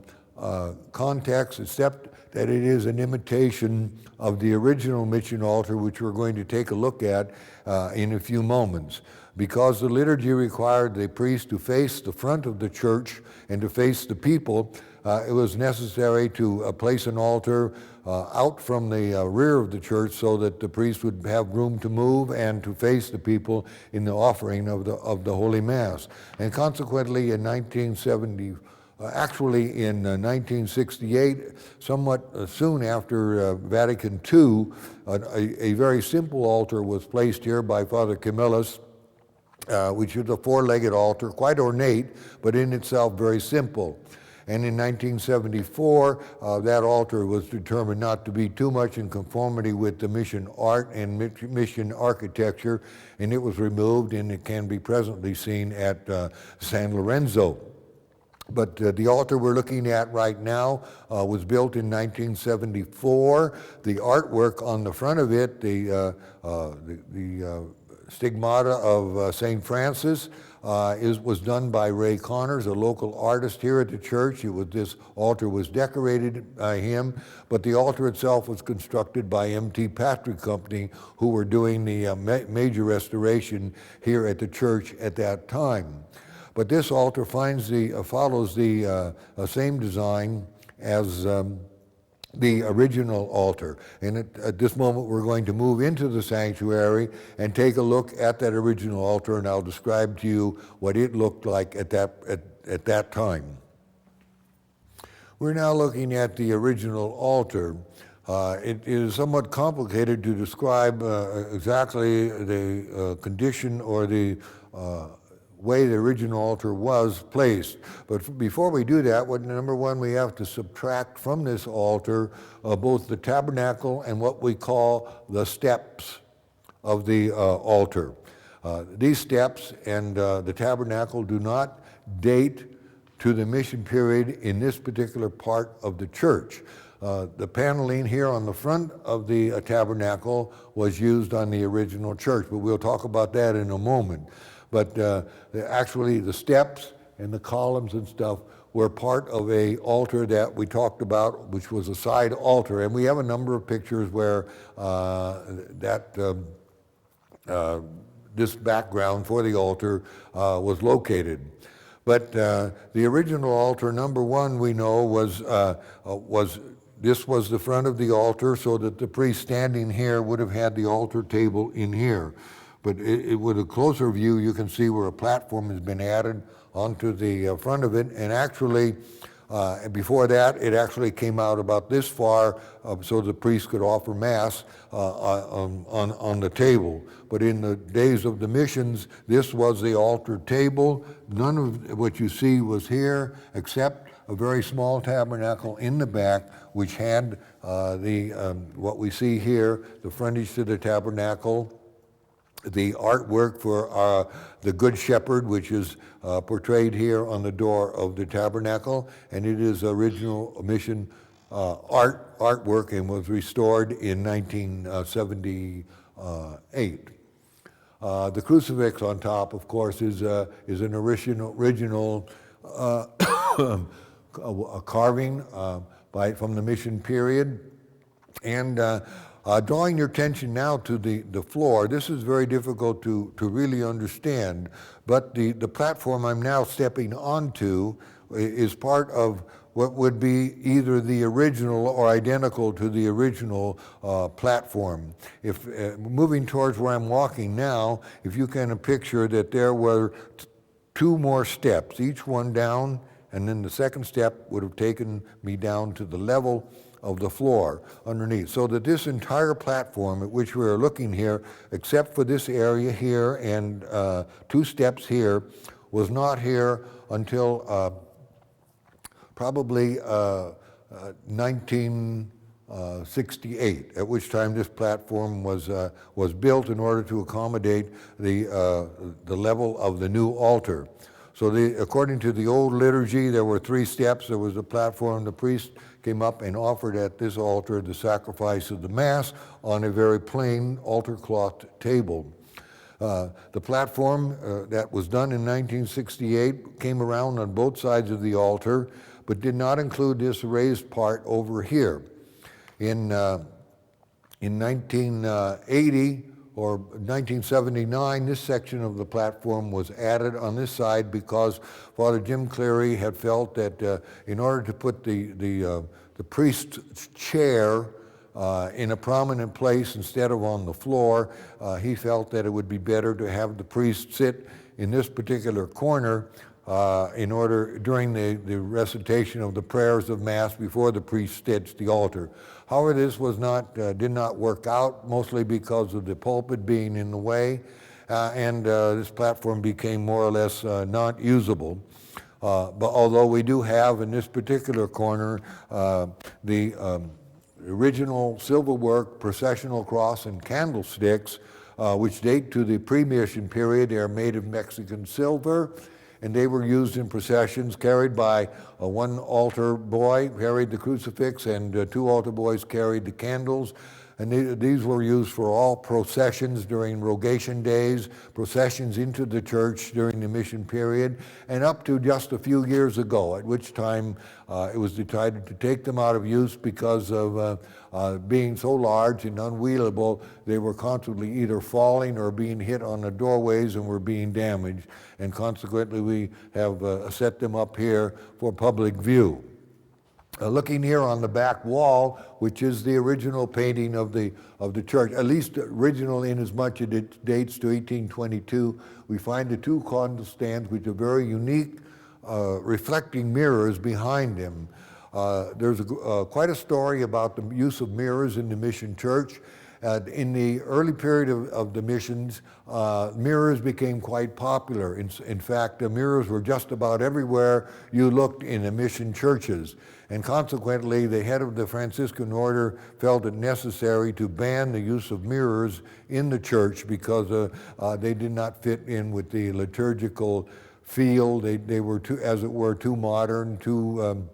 context, except that it is an imitation of the original mission altar, which we're going to take a look at in a few moments. Because the liturgy required the priest to face the front of the church and to face the people, it was necessary to place an altar out from the rear of the church so that the priest would have room to move and to face the people in the offering of the Holy Mass. And consequently, in 1968, somewhat soon after Vatican II, a very simple altar was placed here by Father Camillus, which is a four-legged altar, quite ornate, but in itself very simple. And in 1974, that altar was determined not to be too much in conformity with the mission art and mission architecture, and it was removed, and it can be presently seen at San Lorenzo. But the altar we're looking at right now was built in 1974. The artwork on the front of it, the stigmata of St. Francis, was done by Ray Connors, a local artist here at the church. This altar was decorated by him, but the altar itself was constructed by M.T. Patrick Company, who were doing the major restoration here at the church at that time. But this altar follows the same design as the original altar. And at this moment we're going to move into the sanctuary and take a look at that original altar, and I'll describe to you what it looked like at that time. We're now looking at the original altar. It is somewhat complicated to describe exactly the condition or the way the original altar was placed. But before we do that, number one, we have to subtract from this altar both the tabernacle and what we call the steps of the altar. These steps and the tabernacle do not date to the mission period in this particular part of the church. The paneling here on the front of the tabernacle was used on the original church, but we'll talk about that in a moment. But actually the steps and the columns and stuff were part of a altar that we talked about, which was a side altar. And we have a number of pictures where this background for the altar was located. But the original altar, number one, we know this was the front of the altar, so that the priest standing here would have had the altar table in here. But with a closer view, you can see where a platform has been added onto the front of it. And actually, before that, it actually came out about this far so the priest could offer Mass on the table. But in the days of the missions, this was the altar table. None of what you see was here except a very small tabernacle in the back, which had what we see here, the frontage to the tabernacle, the artwork for the Good Shepherd, which is portrayed here on the door of the tabernacle, and it is original mission artwork and was restored in 1978. The crucifix on top, of course, is an original carving from the mission period. And drawing your attention now to the floor, this is very difficult to really understand, but the platform I'm now stepping onto is part of what would be either the original or identical to the original platform. If moving towards where I'm walking now, if you can picture that there were two more steps, each one down, and then the second step would have taken me down to the level of the floor underneath. So that this entire platform at which we are looking here, except for this area here and two steps here, was not here until probably 1968, at which time this platform was built in order to accommodate the level of the new altar. So according to the old liturgy, there were three steps. There was a platform. The priest came up and offered at this altar the sacrifice of the Mass on a very plain altar cloth table. The platform that was done in 1968 came around on both sides of the altar, but did not include this raised part over here. In 1980 or 1979, this section of the platform was added on this side because Father Jim Cleary had felt that in order to put the priest's chair in a prominent place instead of on the floor, he felt that it would be better to have the priest sit in this particular corner in order during the recitation of the prayers of Mass before the priest steps the altar. However, this did not work out, mostly because of the pulpit being in the way, and this platform became more or less not usable. But although we do have in this particular corner the original silverwork processional cross and candlesticks, which date to the pre-mission period. They are made of Mexican silver, and they were used in processions carried by one altar boy carried the crucifix, and two altar boys carried the candles. and these were used for all processions during rogation days, processions into the church during the mission period, and up to just a few years ago, at which time it was decided to take them out of use because of being so large and unwheelable. They were constantly either falling or being hit on the doorways and were being damaged, and consequently we have set them up here for public view. Looking here on the back wall, which is the original painting of the church, at least original in as much as it dates to 1822, we find the two candle stands which are very unique, reflecting mirrors behind them. There's quite a story about the use of mirrors in the mission church. In the early period of the missions, mirrors became quite popular. In fact, the mirrors were just about everywhere you looked in the mission churches. And consequently, the head of the Franciscan order felt it necessary to ban the use of mirrors in the church because they did not fit in with the liturgical feel. They were, too, as it were, too modern, too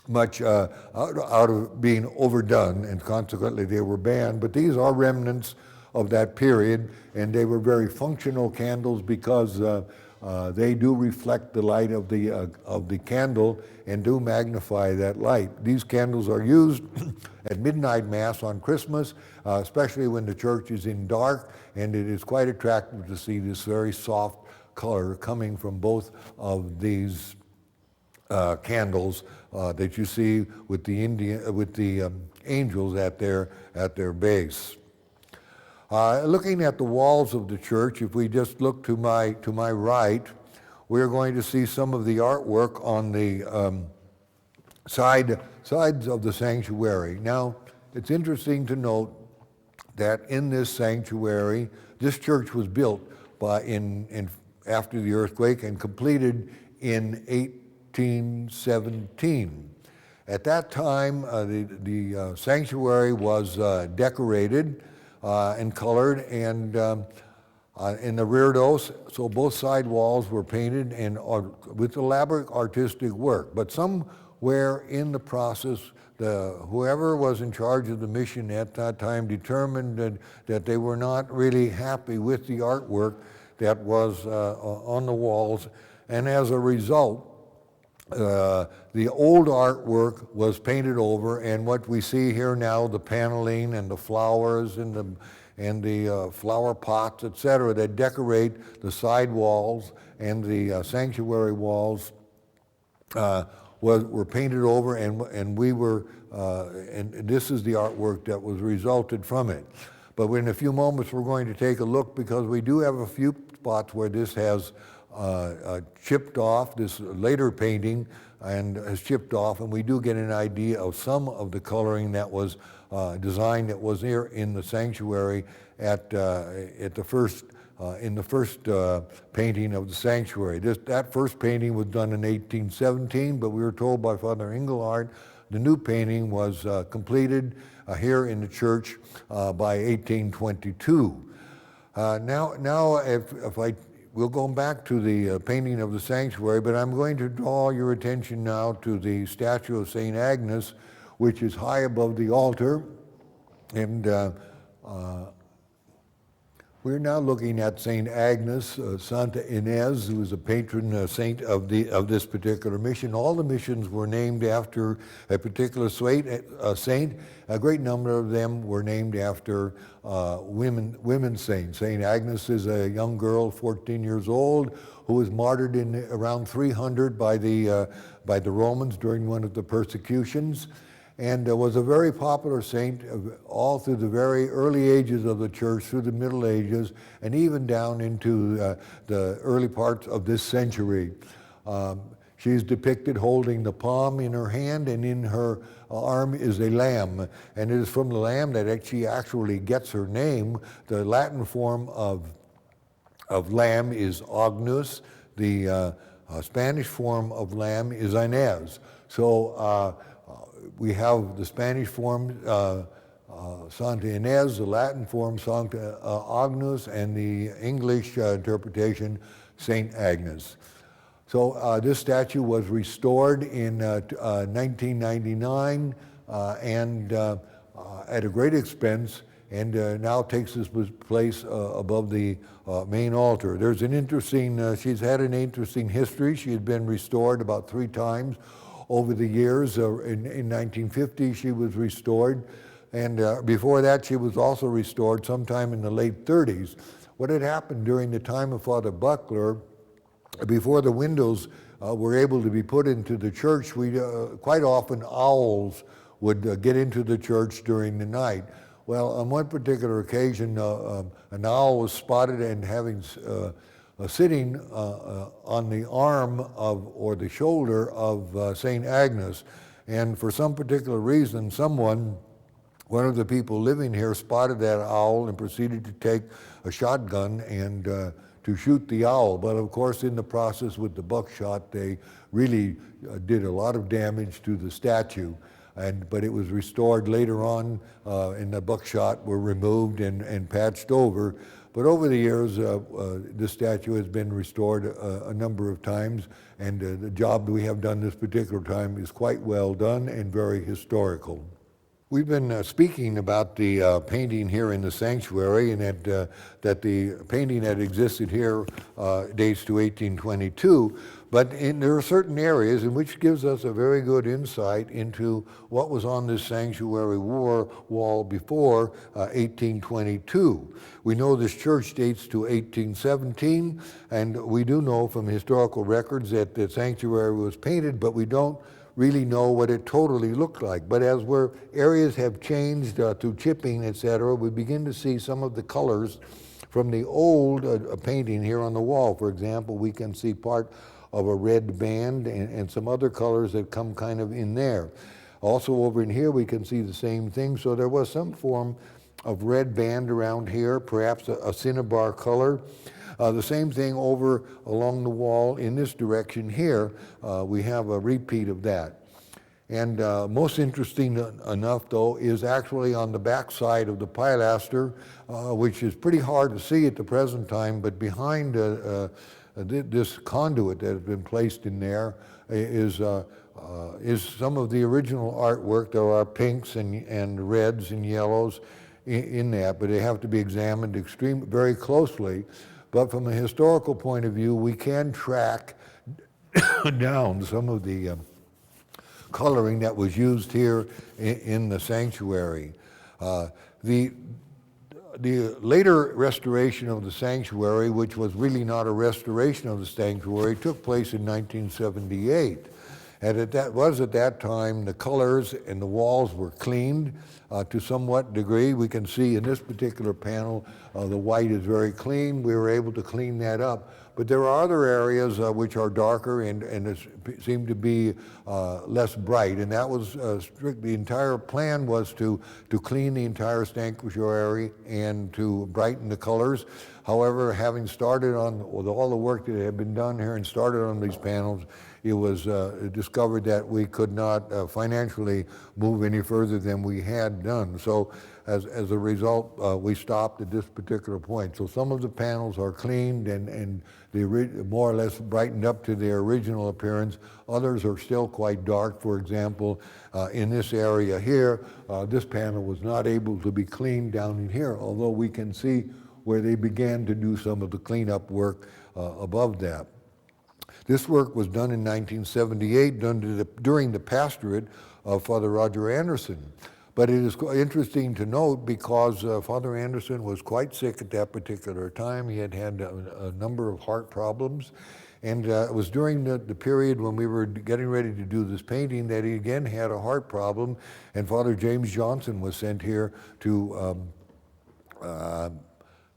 much out of being overdone, and consequently they were banned. But these are remnants of that period, and they were very functional candles because they do reflect the light of the candle and do magnify that light. These candles are used at midnight mass on Christmas, especially when the church is in dark, and it is quite attractive to see this very soft color coming from both of these candles that you see with the angels at their base. Looking at the walls of the church, if we just look to my right, we're going to see some of the artwork on the sides of the sanctuary. Now, it's interesting to note that in this sanctuary, this church was built after the earthquake and completed in 1817. At that time, the sanctuary was decorated and colored, and in the reredos, so both side walls were painted and with elaborate artistic work. But somewhere in the process, whoever was in charge of the mission at that time determined that they were not really happy with the artwork that was on the walls, and as a result, the old artwork was painted over, and what we see here now, the paneling and the flowers and the flower pots, etc., that decorate the side walls and the sanctuary walls were painted over, and we were, and this is the artwork that was resulted from it. But in a few moments we're going to take a look, because we do have a few spots where this has chipped off, this later painting, and has chipped off, and we do get an idea of some of the coloring that was designed that was here in the sanctuary in the first painting of the sanctuary. That first painting was done in 1817, but we were told by Father Engelhardt the new painting was completed here in the church by 1822. We'll go back to the painting of the sanctuary, but I'm going to draw your attention now to the statue of St. Agnes, which is high above the altar. And we're now looking at St. Agnes, Santa Ines, who is a patron saint of this particular mission. All the missions were named after a particular saint. A great number of them were named after women saints. St. Agnes is a young girl, 14 years old, who was martyred in around 300 by the Romans during one of the persecutions, and was a very popular saint all through the very early ages of the church, through the Middle Ages, and even down into the early parts of this century. She's depicted holding the palm in her hand, and in her arm is a lamb. And it is from the lamb that she actually gets her name. The Latin form of lamb is Agnus. The Spanish form of lamb is Inez. So we have the Spanish form Santa Ines, the Latin form Sancta Agnus, and the English interpretation Saint Agnes. So this statue was restored in 1999, and at a great expense, and now takes his place above the main altar. There's an interesting, she's had an interesting history. She had been restored about 3 times over the years. In 1950 she was restored, and before that she was also restored sometime in the late 30s. What had happened during the time of Father Buckler, before the windows were able to be put into the church, quite often owls would get into the church during the night. Well, on one particular occasion, an owl was spotted and sitting on the arm of, or the shoulder of St. Agnes. And for some particular reason, one of the people living here spotted that owl and proceeded to take a shotgun and to shoot the owl. But of course, in the process with the buckshot, they really did a lot of damage to the statue. But it was restored later on, and the buckshot were removed and patched over. But over the years, this statue has been restored a number of times, and the job we have done this particular time is quite well done and very historical. We've been speaking about the painting here in the sanctuary, and that the painting that existed here dates to 1822, but there are certain areas in which gives us a very good insight into what was on this sanctuary wall before 1822. We know this church dates to 1817, and we do know from historical records that the sanctuary was painted, but we don't really know what it totally looked like. But as areas have changed through chipping, etc., we begin to see some of the colors from the old painting here on the wall. For example, we can see part of a red band and some other colors that come kind of in there. Also over in here we can see the same thing. So there was some form of red band around here, perhaps a cinnabar color. The same thing over along the wall in this direction here. We have a repeat of that. And most interesting enough, though, is actually on the back side of the pilaster, which is pretty hard to see at the present time, but behind this conduit that has been placed in there is some of the original artwork. There are pinks and reds and yellows in that, but they have to be examined very closely. But from a historical point of view, we can track down some of the coloring that was used here in the sanctuary. The later restoration of the sanctuary, which was really not a restoration of the sanctuary, took place in 1978. And at that time, the colors and the walls were cleaned to somewhat degree. We can see in this particular panel, the white is very clean. We were able to clean that up. But there are other areas which are darker and seem to be less bright. And that was the entire plan was to clean the entire sanctuary and to brighten the colors. However, having started with all the work that had been done here and started on these panels, it was discovered that we could not financially move any further than we had done. So as a result, we stopped at this particular point. So some of the panels are cleaned and they more or less brightened up to their original appearance. Others are still quite dark. For example, in this area here, this panel was not able to be cleaned down in here, although we can see where they began to do some of the cleanup work above that. This work was done in 1978 during the pastorate of Father Roger Anderson. But it is interesting to note because Father Anderson was quite sick at that particular time. He had a number of heart problems. And it was during the period when we were getting ready to do this painting that he again had a heart problem. And Father James Johnson was sent here to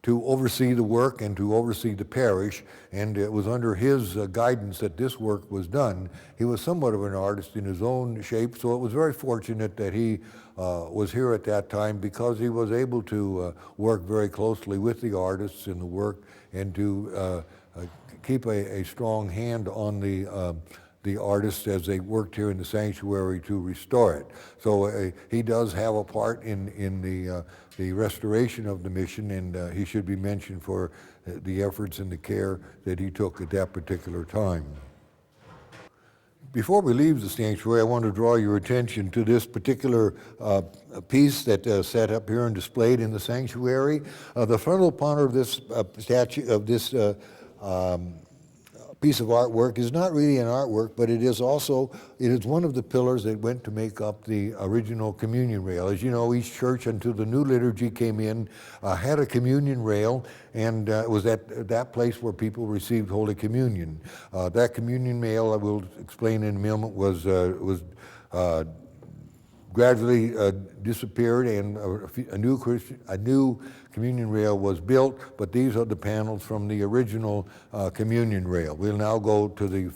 oversee the work and to oversee the parish, and it was under his guidance that this work was done. He was somewhat of an artist in his own shape, so it was very fortunate that he was here at that time because he was able to work very closely with the artists in the work and to keep a strong hand on the artists as they worked here in the sanctuary to restore it. So he does have a part in the restoration of the mission, and he should be mentioned for the efforts and the care that he took at that particular time. Before we leave the sanctuary, I want to draw your attention to this particular piece that set up here and displayed in the sanctuary. The frontal part of this statue, of this piece of artwork is not really an artwork, but it is one of the pillars that went to make up the original communion rail. As you know, each church until the new liturgy came in had a communion rail, and it was at that place where people received Holy Communion. That communion rail, I will explain in a moment, was gradually disappeared, and a new communion rail was built, but these are the panels from the original communion rail. We'll now go to the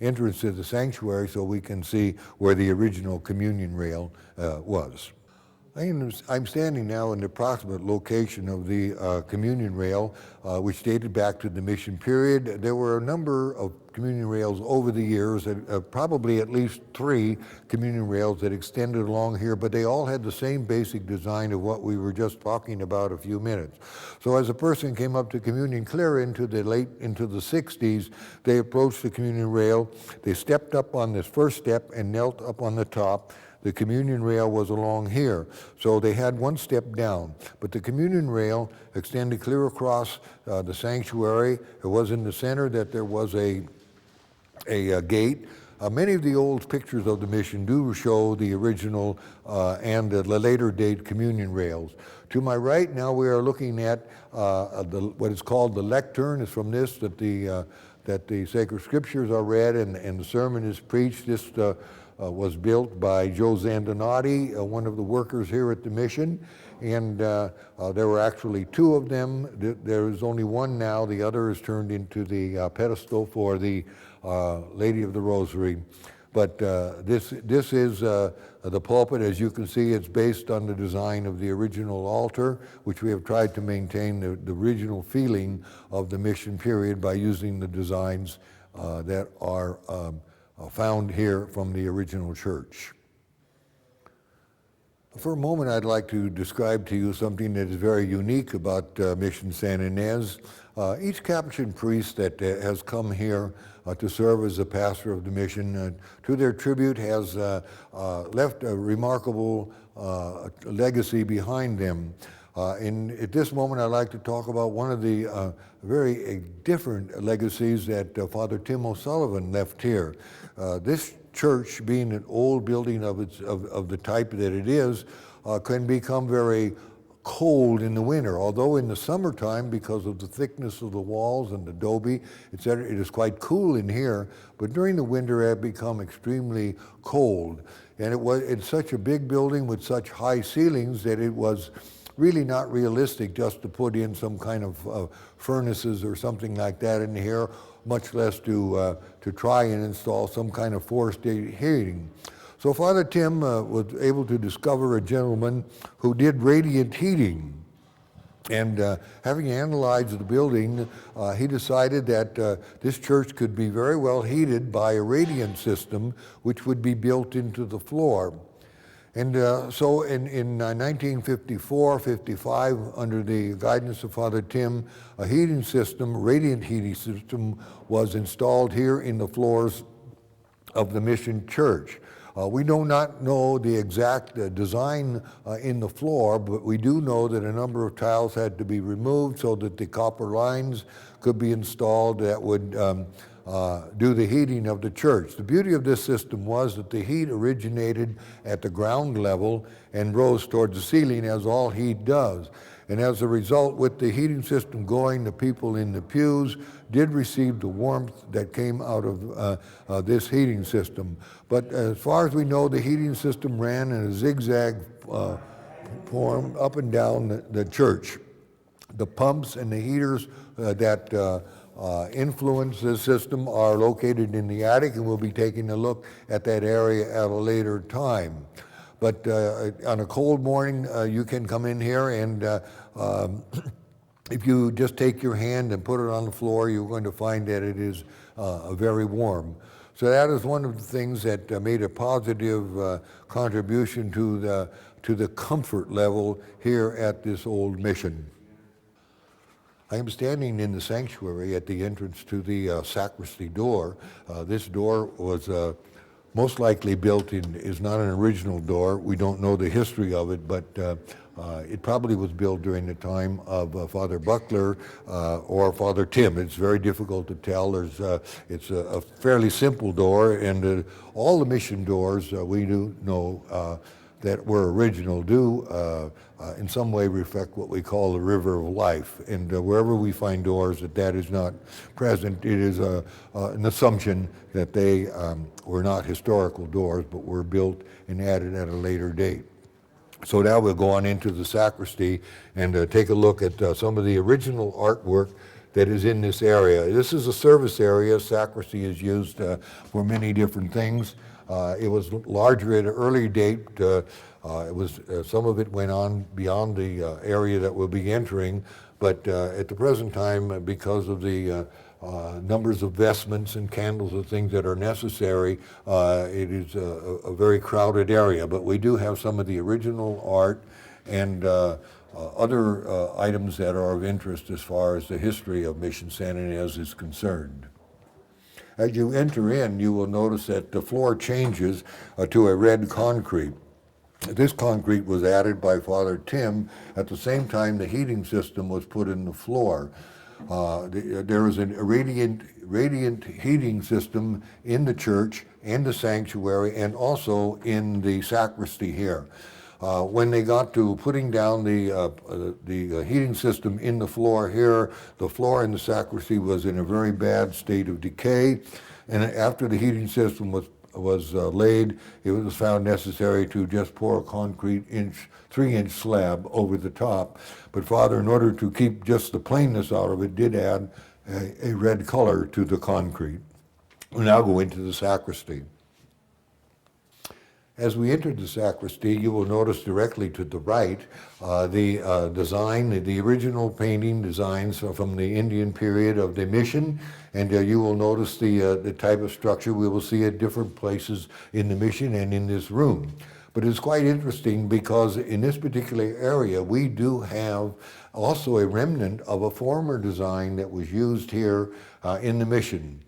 entrance to the sanctuary so we can see where the original communion rail was. I'm standing now in the approximate location of the communion rail, which dated back to the mission period. There were a number of communion rails over the years, probably at least 3 communion rails that extended along here, but they all had the same basic design of what we were just talking about a few minutes. So as a person came up to communion clear into the 60s, they approached the communion rail, they stepped up on this first step and knelt up on the top. The communion rail was along here, so they had one step down. But the communion rail extended clear across the sanctuary. It was in the center that there was a gate. Many of the old pictures of the mission do show the original and the later date communion rails. To my right now we are looking at what is called the lectern. It's from this that the sacred scriptures are read and the sermon is preached. This was built by Joe Zandonati, one of the workers here at the mission, and there were actually 2 of them. There is only one now. The other is turned into the pedestal for the Lady of the Rosary. But this is the pulpit. As you can see, it's based on the design of the original altar, which we have tried to maintain the original feeling of the mission period by using the designs that are found here from the original church. For a moment, I'd like to describe to you something that is very unique about Mission San Ynez. Each Capuchin priest that has come here to serve as the pastor of the mission, to their tribute, has left a remarkable legacy behind them. And at this moment, I'd like to talk about one of the very different legacies that Father Tim O'Sullivan left here. This church, being an old building of the type that it is, can become very cold in the winter. Although in the summertime, because of the thickness of the walls and adobe, etc., it is quite cool in here. But during the winter, it had become extremely cold. And it's such a big building with such high ceilings that it was really not realistic just to put in some kind of furnaces or something like that in here, much less to try and install some kind of forced heating. So Father Tim was able to discover a gentleman who did radiant heating. And having analyzed the building, he decided that this church could be very well heated by a radiant system which would be built into the floor. And so in 1954-55, under the guidance of Father Tim, a heating system, radiant heating system, was installed here in the floors of the Mission Church. We do not know the exact design in the floor, but we do know that a number of tiles had to be removed so that the copper lines could be installed that would do the heating of the church. The beauty of this system was that the heat originated at the ground level and rose towards the ceiling, as all heat does. And as a result, with the heating system going, the people in the pews did receive the warmth that came out of this heating system. But as far as we know, the heating system ran in a zigzag form up and down the church. The pumps and the heaters that influence this system are located in the attic, and we'll be taking a look at that area at a later time. But on a cold morning, you can come in here and if you just take your hand and put it on the floor, you're going to find that it is very warm. So that is one of the things that made a positive contribution to the comfort level here at this old mission. I am standing in the sanctuary at the entrance to the sacristy door. This door was most likely is not an original door. We don't know the history of it, but it probably was built during the time of Father Buckler or Father Tim. It's very difficult to tell. It's a fairly simple door, and all the mission doors we do know that were original do in some way reflect what we call the river of life. And wherever we find doors that is not present, it is an assumption that they were not historical doors, but were built and added at a later date. So now we'll go on into the sacristy and take a look at some of the original artwork that is in this area. This is a service area. Sacristy is used for many different things. It was larger at an early date. Some of it went on beyond the area that we'll be entering, but at the present time, because of the numbers of vestments and candles and things that are necessary, it is a very crowded area. But we do have some of the original art and other items that are of interest as far as the history of Mission San Ynez is concerned. As you enter in, you will notice that the floor changes to a red concrete. This concrete was added by Father Tim at the same time the heating system was put in the floor. There is a radiant heating system in the church and the sanctuary and also in the sacristy here. When they got to putting down the heating system in the floor here, the floor in the sacristy was in a very bad state of decay, and after the heating system was laid, it was found necessary to just pour a concrete 3-inch slab over the top. But Father, in order to keep just the plainness out of it, did add a red color to the concrete. We'll now go into the sacristy. As we entered the sacristy, you will notice directly to the right the design, the original painting designs from the Indian period of the mission, and you will notice the type of structure we will see at different places in the mission and in this room. But it's quite interesting because in this particular area, we do have also a remnant of a former design that was used here in the mission.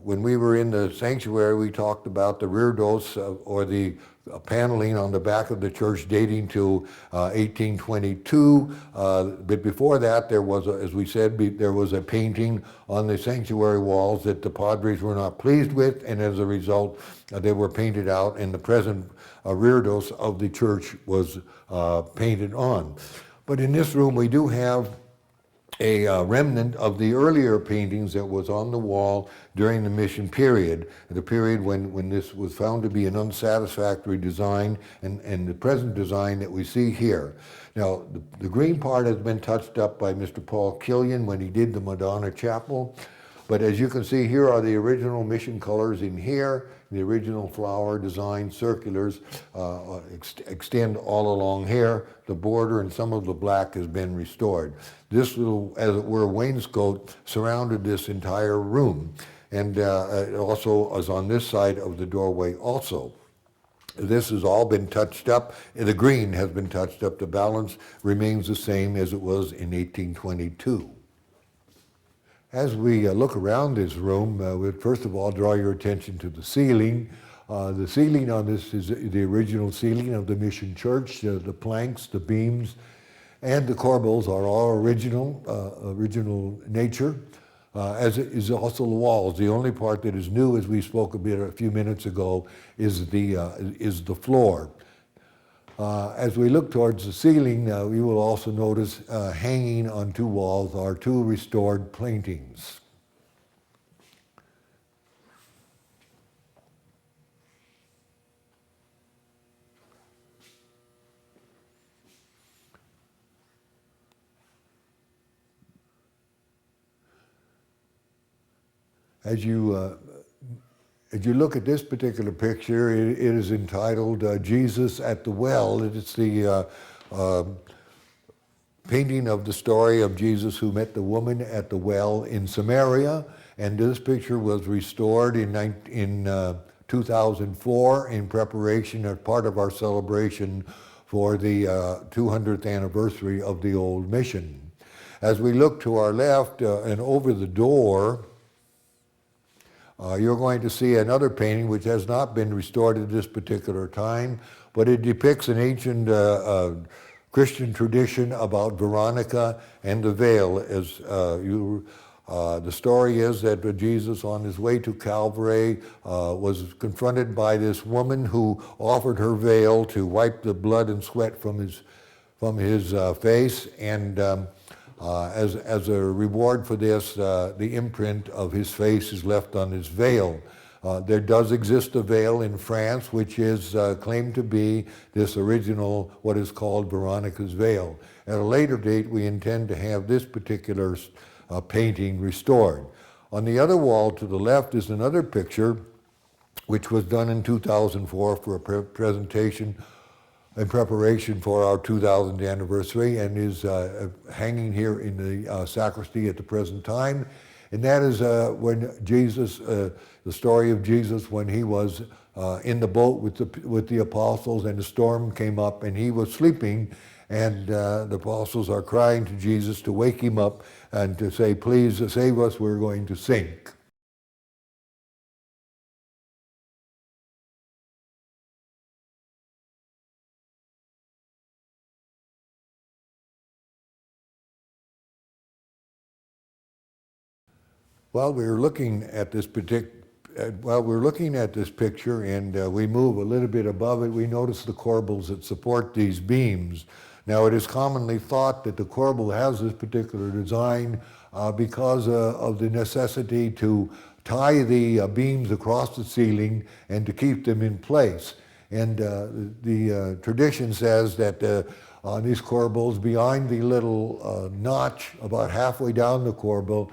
When we were in the sanctuary, we talked about the reredos or the paneling on the back of the church dating to 1822. But before that, there was, as we said, there was a painting on the sanctuary walls that the padres were not pleased with, and as a result, they were painted out, and the present reredos of the church was painted on. But in this room, we do have a remnant of the earlier paintings that was on the wall during the mission period, the period when this was found to be an unsatisfactory design, and the present design that we see here. Now, the green part has been touched up by Mr. Paul Killian when he did the Madonna Chapel, but as you can see, here are the original mission colors in here. The original flower design circulars extend all along here. The border and some of the black has been restored. This little, as it were, wainscot surrounded this entire room, and it also is on this side of the doorway also. This has all been touched up. The green has been touched up. The balance remains the same as it was in 1822. As we look around this room, we'll first of all draw your attention to the ceiling. The ceiling on this is the original ceiling of the Mission Church. The planks, the beams, and the corbels are all original nature, as is also the walls. The only part that is new, as we spoke a few minutes ago, is the floor. As we look towards the ceiling, we will also notice hanging on two walls are two restored paintings. As you look at this particular picture, it is entitled Jesus at the Well. It's the painting of the story of Jesus who met the woman at the well in Samaria. And this picture was restored in 2004 in preparation as part of our celebration for the 200th anniversary of the old mission. As we look to our left and over the door, you're going to see another painting which has not been restored at this particular time, but it depicts an ancient Christian tradition about Veronica and the veil. The story is that Jesus, on his way to Calvary, was confronted by this woman who offered her veil to wipe the blood and sweat from his face, and as a reward for this, the imprint of his face is left on his veil. There does exist a veil in France, which is claimed to be this original, what is called Veronica's veil. At a later date, we intend to have this particular painting restored. On the other wall to the left is another picture, which was done in 2004 for a presentation in preparation for our 2000th anniversary, and is hanging here in the sacristy at the present time. And that is when Jesus, the story of Jesus when he was in the boat with the apostles, and the storm came up and he was sleeping, and the apostles are crying to Jesus to wake him up and to say, please save us, we're going to sink. While we're looking at this picture, and we move a little bit above it, we notice the corbels that support these beams. Now, it is commonly thought that the corbel has this particular design because of the necessity to tie the beams across the ceiling and to keep them in place. And the tradition says that on these corbels, behind the little notch about halfway down the corbel,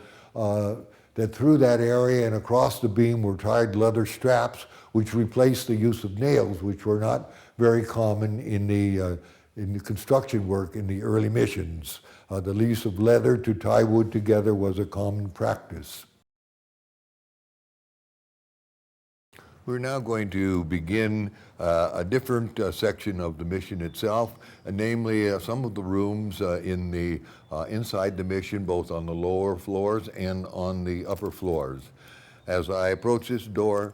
that through that area and across the beam were tied leather straps, which replaced the use of nails, which were not very common in the construction work in the early missions. The use of leather to tie wood together was a common practice. We're now going to begin a different section of the mission itself, namely some of the rooms inside the mission, both on the lower floors and on the upper floors. As I approach this door,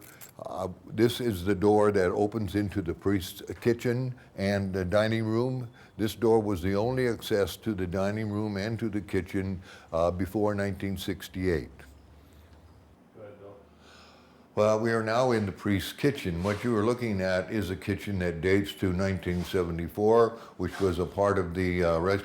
this is the door that opens into the priest's kitchen and the dining room. This door was the only access to the dining room and to the kitchen before 1968. Well, we are now in the priest's kitchen. What you are looking at is a kitchen that dates to 1974, which was a part of the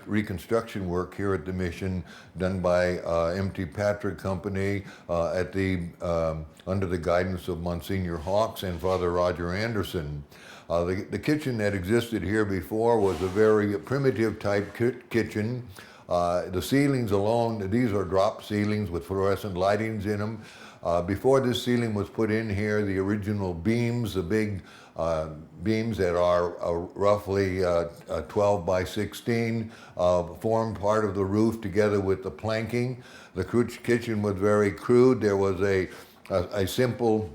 reconstruction work here at the mission done by M.T. Patrick Company under the guidance of Monsignor Hawks and Father Roger Anderson. The kitchen that existed here before was a very primitive type kitchen. The ceilings alone, these are drop ceilings with fluorescent lightings in them. Before this ceiling was put in here, the original beams, the big beams that are roughly 12 by 16, formed part of the roof together with the planking. The kitchen was very crude. There was a simple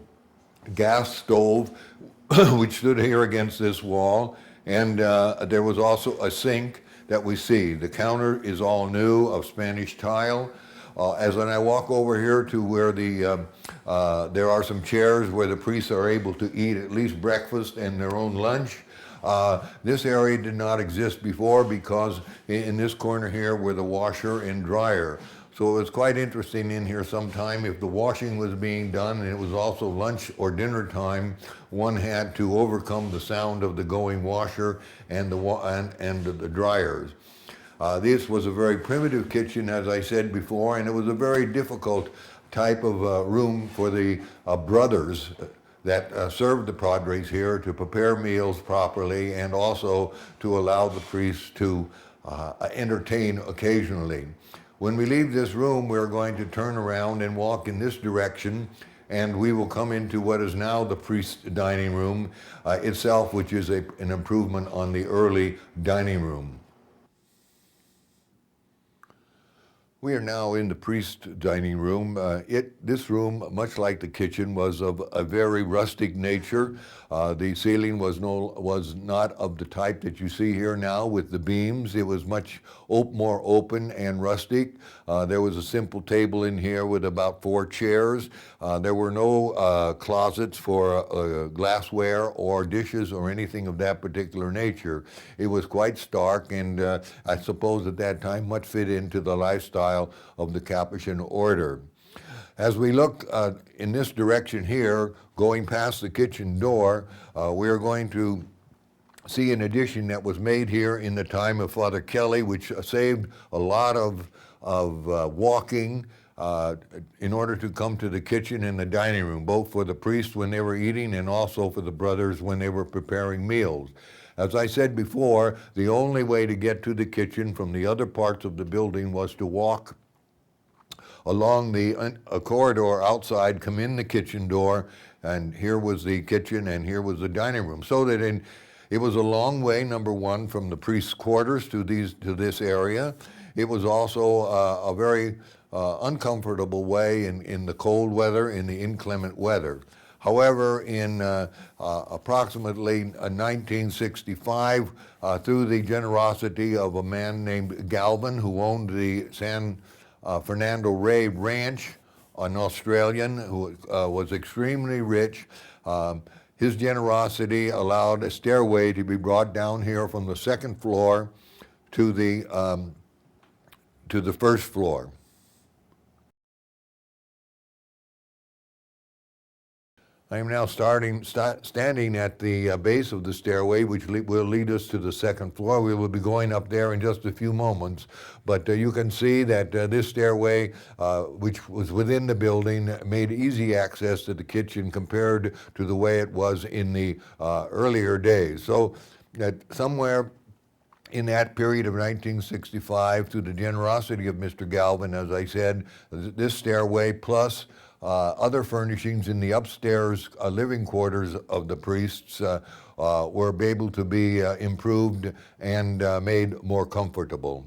gas stove which stood here against this wall, and there was also a sink that we see. The counter is all new, of Spanish tile. As when I walk over here to where there are some chairs where the priests are able to eat at least breakfast and their own lunch. This area did not exist before because in this corner here were the washer and dryer. So it was quite interesting in here sometime. If the washing was being done and it was also lunch or dinner time, one had to overcome the sound of the going washer and the dryers. This was a very primitive kitchen, as I said before, and it was a very difficult type of room for the brothers that served the padres here to prepare meals properly and also to allow the priests to entertain occasionally. When we leave this room, we're going to turn around and walk in this direction, and we will come into what is now the priest's dining room itself, which is an improvement on the early dining room. We are now in the priest dining room. This room, much like the kitchen, was of a very rustic nature. The ceiling was not of the type that you see here now with the beams. It was much more open and rustic. There was a simple table in here with about 4 chairs. There were no closets for glassware or dishes or anything of that particular nature. It was quite stark, and I suppose at that time much fit into the lifestyle of the Capuchin order. As we look in this direction here, going past the kitchen door, we are going to see an addition that was made here in the time of Father Kelly, which saved a lot of walking in order to come to the kitchen and the dining room, both for the priests when they were eating and also for the brothers when they were preparing meals. As I said before, the only way to get to the kitchen from the other parts of the building was to walk along a corridor outside, come in the kitchen door, and here was the kitchen and here was the dining room. So that it was a long way, number one, from the priest's quarters to this area. It was also a very uncomfortable way in the cold weather, in the inclement weather. However, in approximately 1965, through the generosity of a man named Galvin, who owned the San Fernando Rey Ranch, an Australian who was extremely rich, his generosity allowed a stairway to be brought down here from the 2nd floor to the 1st floor. I am now standing at the base of the stairway, which will lead us to the 2nd floor. We will be going up there in just a few moments. But you can see that this stairway, which was within the building, made easy access to the kitchen compared to the way it was in the earlier days. So somewhere in that period of 1965, through the generosity of Mr. Galvin, as I said, this stairway plus other furnishings in the upstairs living quarters of the priests were able to be improved and made more comfortable.